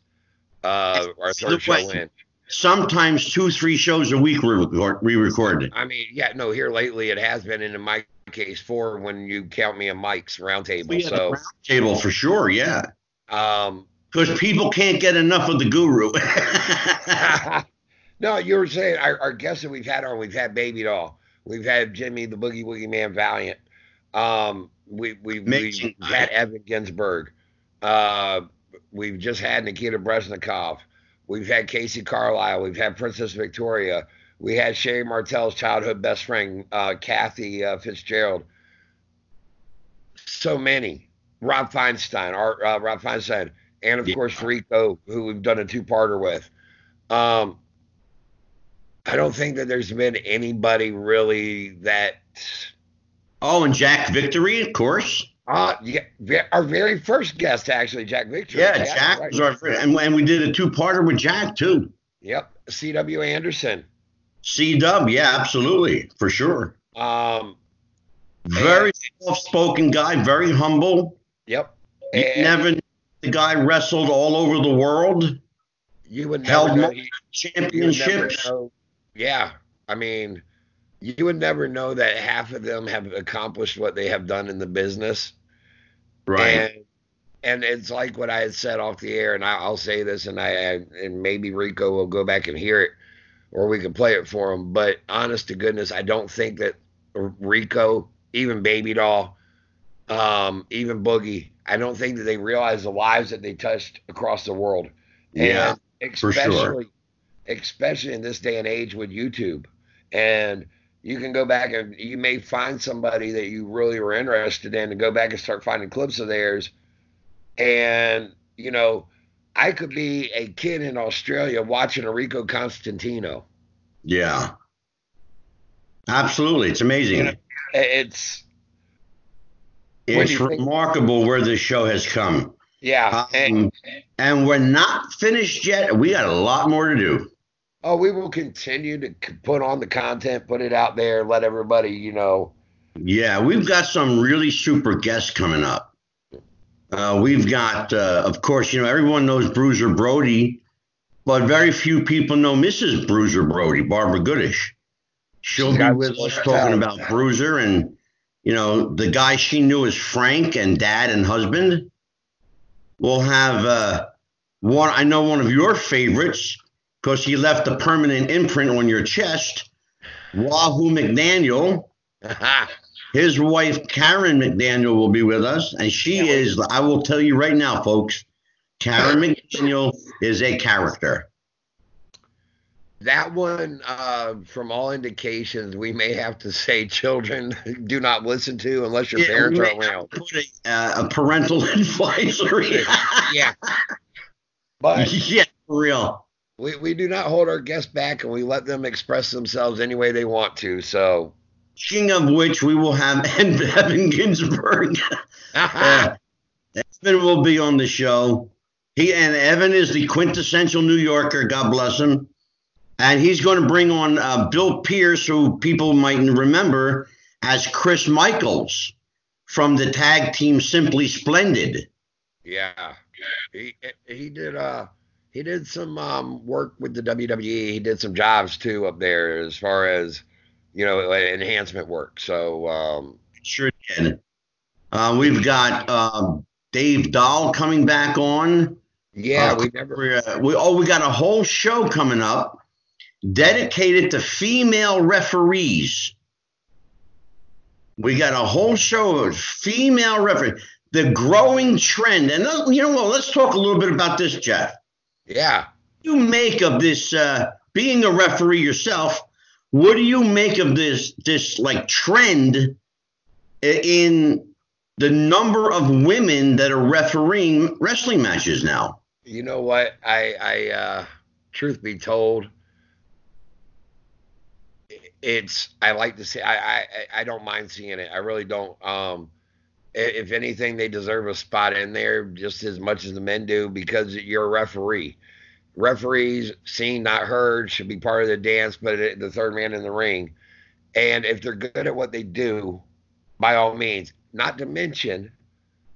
S2: our third show went.
S1: Sometimes 2-3 shows a week we recorded.
S2: Here lately it has been, and in my case 4 when you count me a Mike's roundtable. So
S1: roundtable for sure, yeah. Because people can't get enough of the guru.
S2: No, you were saying our guests that we've had on, we've had Baby Doll, we've had Jimmy the Boogie Woogie Man Valiant, we've had Evan Ginsberg, we've just had Nikita Breznikov, we've had Casey Carlisle, we've had Princess Victoria, we had Sherry Martell's childhood best friend, Kathy Fitzgerald, so many, Rob Feinstein, and of course Rico, who we've done a 2-parter with. I don't think that there's been anybody really that.
S1: Oh, and Jack Victory, of course.
S2: Our very first guest, actually, Jack Victory.
S1: Yeah, Jack was our friend, and we did a 2-parter with Jack too.
S2: Yep, C.W. Anderson.
S1: C-Dub, yeah, absolutely, for sure. Very soft-spoken guy, very humble.
S2: Yep.
S1: The guy wrestled all over the world.
S2: You would
S1: held
S2: never know,
S1: championships.
S2: Yeah, you would never know that half of them have accomplished what they have done in the business.
S1: Right.
S2: And it's like what I had said off the air, and I'll say this, and maybe Rico will go back and hear it, or we can play it for him. But honest to goodness, I don't think that Rico, even Baby Doll, even Boogie, I don't think that they realize the lives that they touched across the world.
S1: Yeah,
S2: and
S1: for sure.
S2: Especially in this day and age with YouTube. And you can go back and you may find somebody that you really were interested in and go back and start finding clips of theirs. And, I could be a kid in Australia watching Enrico Constantino.
S1: Yeah. Absolutely. It's amazing.
S2: It's
S1: remarkable where this show has come.
S2: Yeah.
S1: And we're not finished yet. We got a lot more to do.
S2: Oh, we will continue to put on the content, put it out there, let everybody,
S1: Yeah, we've got some really super guests coming up. We've got, of course, everyone knows Bruiser Brody. but very few people know Mrs. Bruiser Brody, Barbara Goodish. She'll be with us talking about Bruiser, and the guy she knew as Frank and dad and husband. We'll have one. I know one of your favorites because he left a permanent imprint on your chest. Wahoo McDaniel. His wife Karen McDaniel will be with us, and she is. I will tell you right now, folks. Karen McDaniel is a character.
S2: That one, from all indications, we may have to say children do not listen to unless your parents are around.
S1: Put a parental advisory.
S2: Yeah. But
S1: yeah, for real.
S2: We do not hold our guests back, and we let them express themselves any way they want to. So,
S1: speaking of which, we will have Evan Ginsberg. Evan will be on the show. Evan is the quintessential New Yorker. God bless him. And he's going to bring on Bill Pierce, who people might remember as Chris Michaels from the tag team Simply Splendid.
S2: Yeah, he did some work with the WWE. He did some jobs too up there as far as enhancement work. So
S1: sure did. We've got Dave Dahl coming back on.
S2: Yeah,
S1: we got a whole show coming up dedicated to female referees. We got a whole show of female referees, the growing trend. And let's talk a little bit about this, Jeff.
S2: Yeah.
S1: What do you make of this, being a referee yourself, what do you make of this like trend in the number of women that are refereeing wrestling matches now?
S2: You know what? I truth be told, I like to say, I don't mind seeing it. I really don't. If anything, they deserve a spot in there just as much as the men do, because you're a referee. Referees, seen, not heard, should be part of the dance, but the third man in the ring. And if they're good at what they do, by all means, not to mention,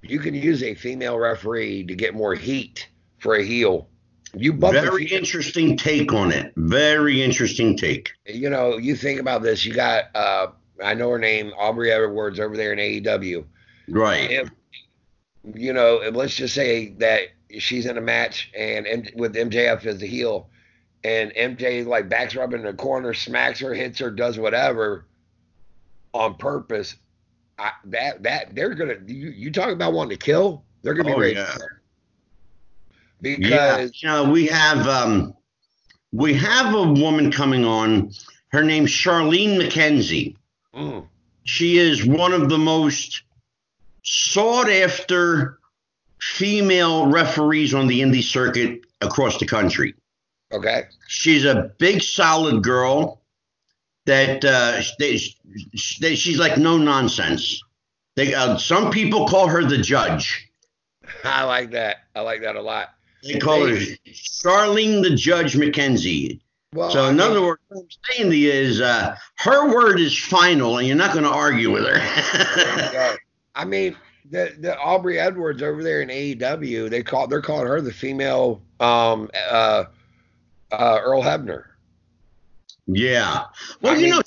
S2: you can use a female referee to get more heat for a heel.
S1: Very interesting take on it. Very interesting take.
S2: You think about this. You got, I know her name, Aubrey Edwards over there in AEW.
S1: Right.
S2: Let's just say that she's in a match and with MJF as the heel, and MJ like backs her up in the corner, smacks her, hits her, does whatever on purpose. They're gonna. You talk about wanting to kill. They're gonna be ready.
S1: Yeah.
S2: Because
S1: we have a woman coming on. Her name's Charlene McKenzie. She is one of the most sought after female referees on the indie circuit across the country.
S2: Okay.
S1: She's a big, solid girl that she's like no nonsense. Some people call her the judge.
S2: I like that. I like that a lot.
S1: They call her Charlene the Judge McKenzie.
S2: Well,
S1: so in other words, what I'm saying to you is her word is final, and you're not going to argue with her.
S2: I mean, the Aubrey Edwards over there in AEW, they're calling her the female Earl Hebner.
S1: Yeah. Well,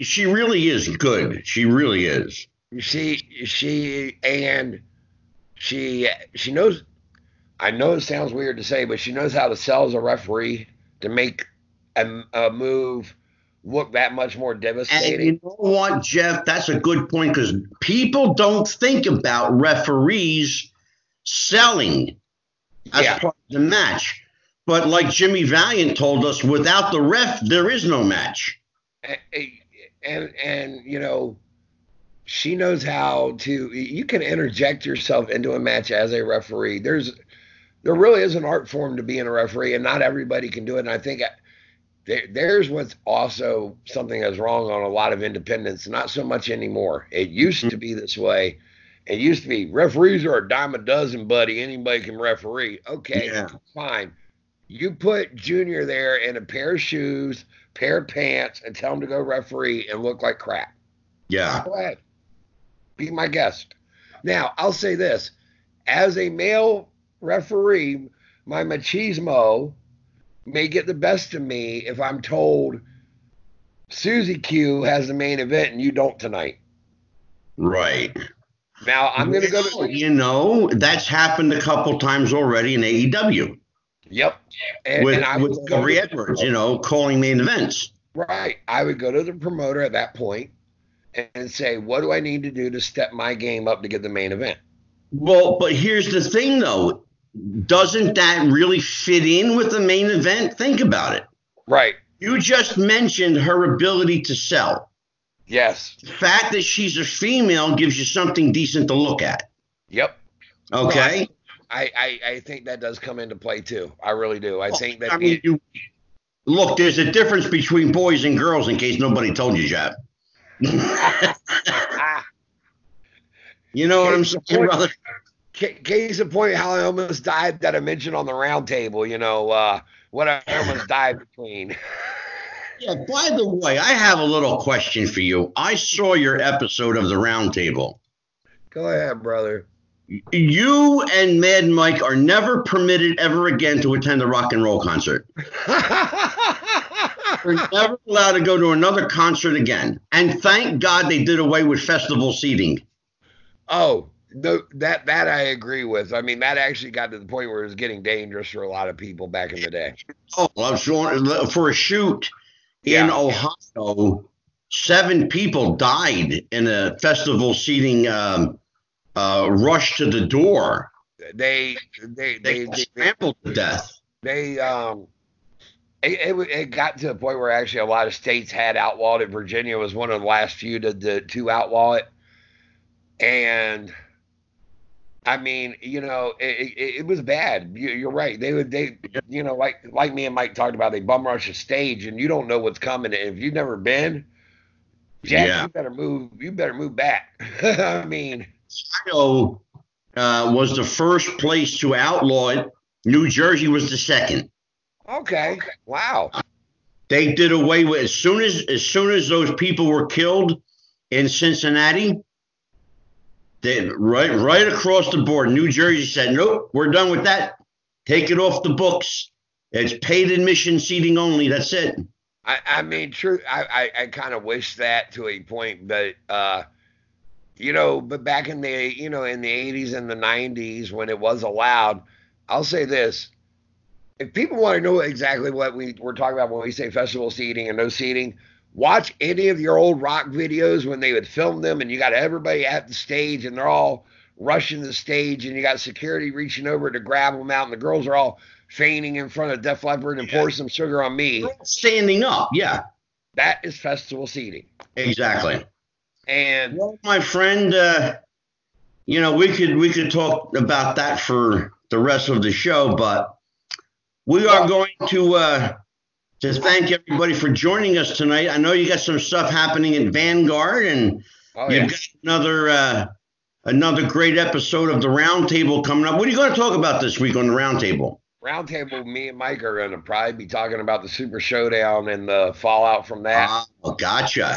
S1: she really is good. She really is.
S2: She knows. I know it sounds weird to say, but she knows how to sell as a referee to make a move look that much more devastating.
S1: And you know what, Jeff? That's a good point, because people don't think about referees selling as part of the match. But like Jimmy Valiant told us, without the ref, there is no match.
S2: And she knows how to. You can interject yourself into a match as a referee. There really is an art form to being a referee, and not everybody can do it. And I think there's what's also something that's wrong on a lot of independents. Not so much anymore. It used to be this way. It used to be referees are a dime a dozen, buddy. Anybody can referee. Okay, fine. You put Junior there in a pair of shoes, pair of pants, and tell him to go referee and look like crap.
S1: Yeah.
S2: Go ahead. Be my guest. Now, I'll say this. As a male referee, my machismo may get the best of me if I'm told Susie Q has the main event and you don't tonight.
S1: Right.
S2: Now, I'm going to go to...
S1: You know, that's happened a couple times already in AEW.
S2: Yep.
S1: With
S2: I would go
S1: Aubrey Edwards, you know, calling main events.
S2: Right. I would go to the promoter at that point and say, what do I need to do to step my game up to get the main event?
S1: Well, but here's the thing, though. Doesn't that really fit in with the main event? Think about it.
S2: Right.
S1: You just mentioned her ability to sell.
S2: Yes.
S1: The fact that she's a female gives you something decent to look at.
S2: Yep.
S1: Okay.
S2: I think that does come into play too. I really do. I think that.
S1: I mean, look, there's a difference between boys and girls. In case nobody told you, Jeff. You know what I'm saying, brother?
S2: Case in point, how I almost died that I mentioned on the round table. You know, what I almost died between.
S1: Yeah, by the way, I have a little question for you. I saw your episode of the round table.
S2: Go ahead, brother.
S1: You and Mad Mike are never permitted ever again to attend a rock and roll concert. You're never allowed to go to another concert again. And thank God they did away with festival seating.
S2: Oh, no, that I agree with. I mean, that actually got to the point where it was getting dangerous for a lot of people back in the day.
S1: Oh, I was going for a shoot in Ohio. 7 people died in a festival seating rush to the door.
S2: They
S1: trampled to death.
S2: It got to a point where actually a lot of states had outlawed it. Virginia was one of the last few to outlaw it. And I mean, you know, it was bad. You're right. They you know, like me and Mike talked about, they bum rush a stage and you don't know what's coming. And if you've never been, Jack, you better move back. I mean,
S1: Ohio was the first place to outlaw it. New Jersey was the second.
S2: Okay. Wow.
S1: They did away with as soon as those people were killed in Cincinnati. They right across the board. New Jersey said, "Nope, we're done with that. Take it off the books. It's paid admission seating only. That's it."
S2: I mean, true. I kind of wish that to a point, but you know, but back in the, you know, in the 80s and the 90s when it was allowed, I'll say this. If people want to know exactly what we're talking about when we say festival seating and no seating, watch any of your old rock videos when they would film them and you got everybody at the stage and they're all rushing the stage and you got security reaching over to grab them out and the girls are all fainting in front of Def Leppard and pour some sugar on me.
S1: Standing up, yeah.
S2: That is festival seating.
S1: Exactly.
S2: And
S1: well, my friend, you know, we could talk about that for the rest of the show, but we are going to thank everybody for joining us tonight. I know you got some stuff happening in Vanguard, and you've got another great episode of the Roundtable coming up. What are you going to talk about this week on the Roundtable?
S2: Roundtable, me and Mike are going to probably be talking about the Super Showdown and the fallout from that.
S1: Oh, gotcha.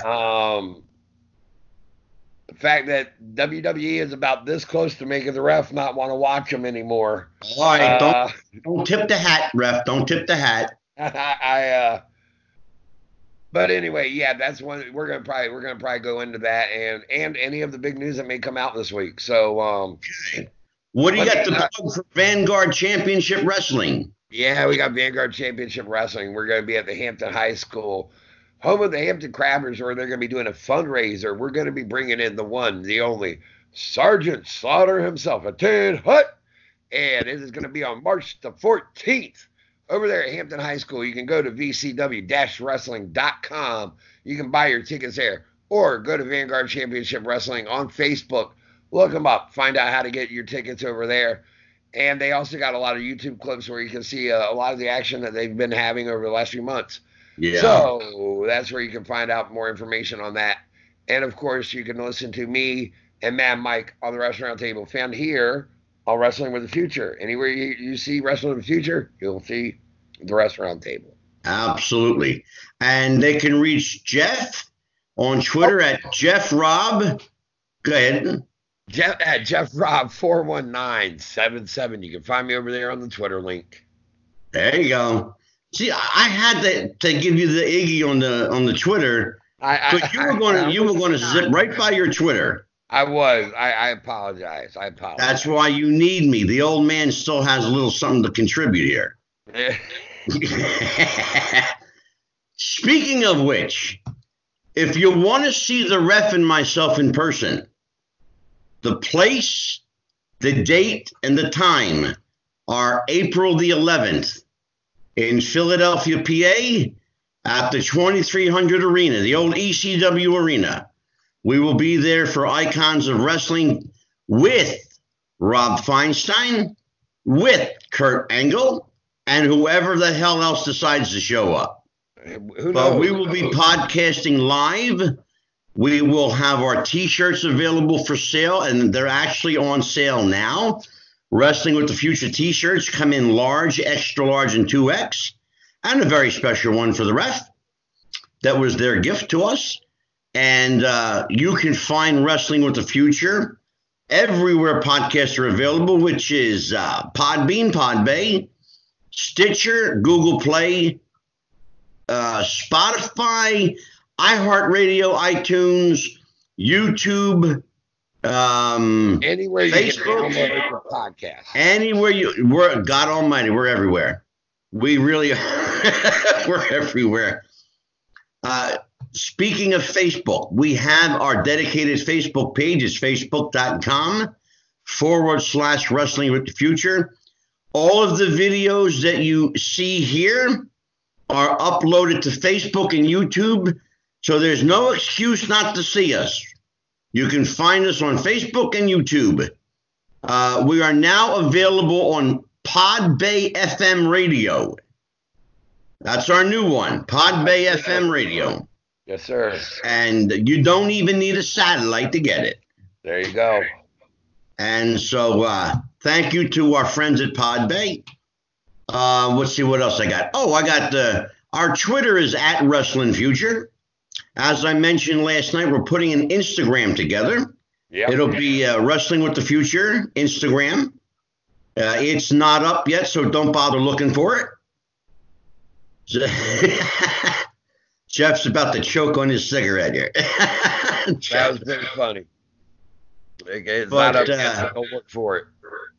S2: The fact that WWE is about this close to making the ref not want to watch them anymore.
S1: All right, don't tip the hat, ref. Don't tip the hat.
S2: But anyway, yeah, that's one we're gonna probably go into that and any of the big news that may come out this week. So
S1: what do you got to plug for Vanguard Championship Wrestling?
S2: Yeah, we got Vanguard Championship Wrestling. We're gonna be at the Hampton High School, home of the Hampton Crabbers, where they're gonna be doing a fundraiser. We're gonna be bringing in the one, the only Sergeant Slaughter himself, a Tin Hut, and it is gonna be on March the 14th. Over there at Hampton High School. You can go to vcw-wrestling.com. You can buy your tickets there. Or go to Vanguard Championship Wrestling on Facebook. Look them up. Find out how to get your tickets over there. And they also got a lot of YouTube clips where you can see a lot of the action that they've been having over the last few months.
S1: Yeah.
S2: So that's where you can find out more information on that. And, of course, you can listen to me and Mad Mike on the Wrestling Roundtable, found here on Wrestling with the Future. Anywhere you see Wrestling with the Future, you'll see the Wrestling Roundtable.
S1: Absolutely. And they can reach Jeff on Twitter at Jeff Rob. Go ahead.
S2: Jeff Rob 41977. You can find me over there on the Twitter link.
S1: There you go. See, I had to give you the Iggy on the Twitter, but you were going to zip right by your Twitter.
S2: I was. I apologize.
S1: That's why you need me. The old man still has a little something to contribute here. Speaking of which, if you want to see the ref and myself in person, the place, the date, and the time are April the 11th in Philadelphia, PA, at the 2300 Arena, the old ECW Arena. We will be there for Icons of Wrestling with Rob Feinstein, with Kurt Angle, and whoever the hell else decides to show up. But we will be podcasting live. We will have our T-shirts available for sale, and they're actually on sale now. Wrestling with the Future T-shirts come in large, extra large, and 2X, and a very special one for the ref. That was their gift to us. And you can find Wrestling with the Future everywhere podcasts are available, which is Podbean, Podbay, Stitcher, Google Play, Spotify, iHeartRadio, iTunes, YouTube,
S2: anywhere
S1: Facebook,
S2: you can download a podcast.
S1: Anywhere we're God Almighty, we're everywhere. We really are. We're everywhere. Speaking of Facebook, we have our dedicated Facebook page. It's facebook.com/Wrestling with the Future. All of the videos that you see here are uploaded to Facebook and YouTube, so there's no excuse not to see us. You can find us on Facebook and YouTube. We are now available on Podbay FM Radio. That's our new one, Podbay FM Radio.
S2: Yes, sir.
S1: And you don't even need a satellite to get it.
S2: There you go.
S1: And so thank you to our friends at Podbay. Let's see what else I got. Oh, I got our Twitter is at Wrestling Future. As I mentioned last night, we're putting an Instagram together. Yep. It'll be Wrestling with the Future Instagram. It's not up yet, so don't bother looking for it. Jeff's about to choke on his cigarette here.
S2: That was very funny. It's not up yet, so don't look for it.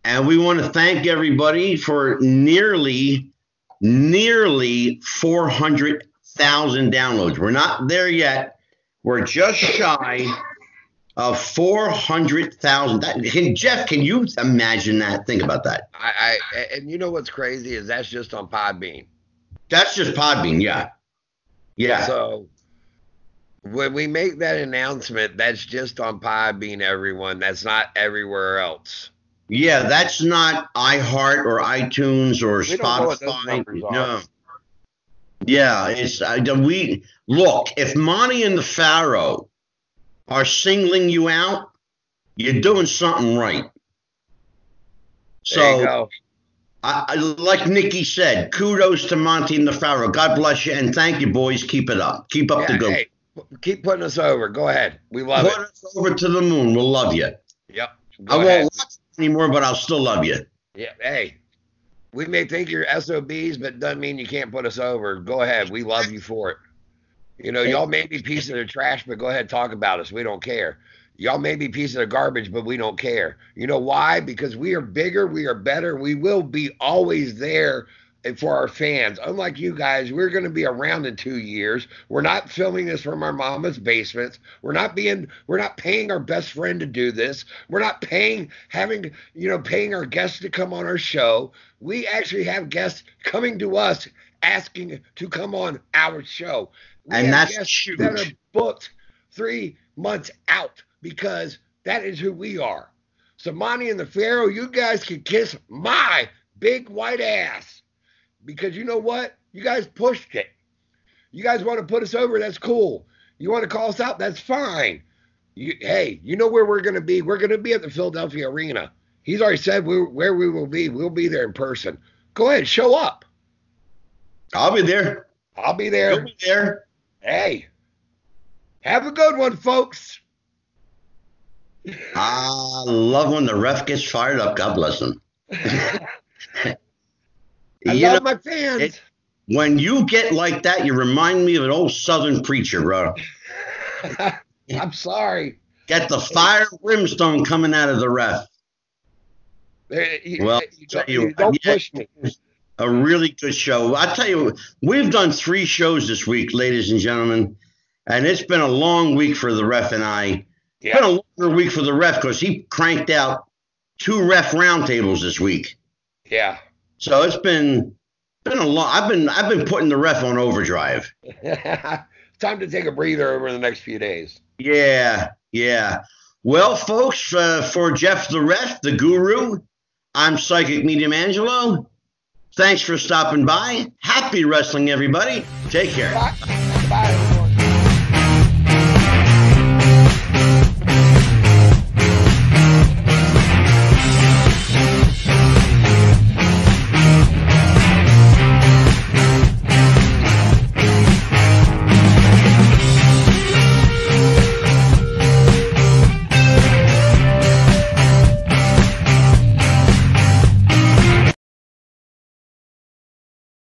S1: And we want to thank everybody for nearly 400,000 downloads. We're not there yet. We're just shy of 400,000. Jeff, can you imagine that? Think about that.
S2: And you know what's crazy is that's just on Podbean.
S1: That's just Podbean, yeah. Yeah.
S2: So when we make that announcement, that's just on Podbean, everyone. That's not everywhere else.
S1: Yeah, that's not iHeart or iTunes or Spotify. No. Yeah, it's look, if Monty and the Pharaoh are singling you out, you're doing something right. So
S2: there you go.
S1: I like Nikki said, kudos to Monty and the Pharaoh. God bless you, and thank you, boys. Keep it up. Keep up the good.
S2: Hey, keep putting us over. Go ahead. We love it.
S1: Put us over to the moon. We'll love you.
S2: Yep.
S1: I won't watch anymore, but I'll still love you.
S2: Yeah. Hey, we may think you're SOBs, but doesn't mean you can't put us over. Go ahead. We love you for it. You know, y'all may be pieces of trash, but go ahead, talk about us. We don't care. Y'all may be pieces of garbage, but we don't care. You know why? Because we are bigger, we are better, we will be always there for our fans. Unlike you guys, we're going to be around in 2 years. We're not filming this from our mama's basements. We're not paying our best friend to do this. We're not paying our guests to come on our show. We actually have guests coming to us asking to come on our show.
S1: And that's huge.
S2: That are booked 3 months out. Because that is who we are. So Monty and the Pharaoh, you guys can kiss my big white ass. Because you know what? You guys pushed it. You guys want to put us over, that's cool. You want to call us out, that's fine. Hey, you know where we're going to be? We're going to be at the Philadelphia Arena. He's already said where we will be. We'll be there in person. Go ahead, show up.
S1: I'll be there.
S2: I'll be there.
S1: You'll be there.
S2: Hey, have a good one, folks.
S1: I love when the ref gets fired up. God bless him.
S2: I love my fans.
S1: When you get like that, you remind me of an old Southern preacher, bro.
S2: I'm sorry.
S1: Got the fire and brimstone coming out of the ref. Well,
S2: you don't push me.
S1: A really good show. I tell you, we've done 3 shows this week, ladies and gentlemen, and it's been a long week for the ref and I.
S2: Yeah.
S1: It's been a longer week for the ref because he cranked out 2 ref roundtables this week.
S2: Yeah.
S1: So it's been a long. I've been putting the ref on overdrive.
S2: Time to take a breather over the next few days.
S1: Yeah. Well, folks, for Jeff the Ref, the Guru, I'm Psychic Medium Angelo. Thanks for stopping by. Happy wrestling, everybody. Take care.
S2: Bye.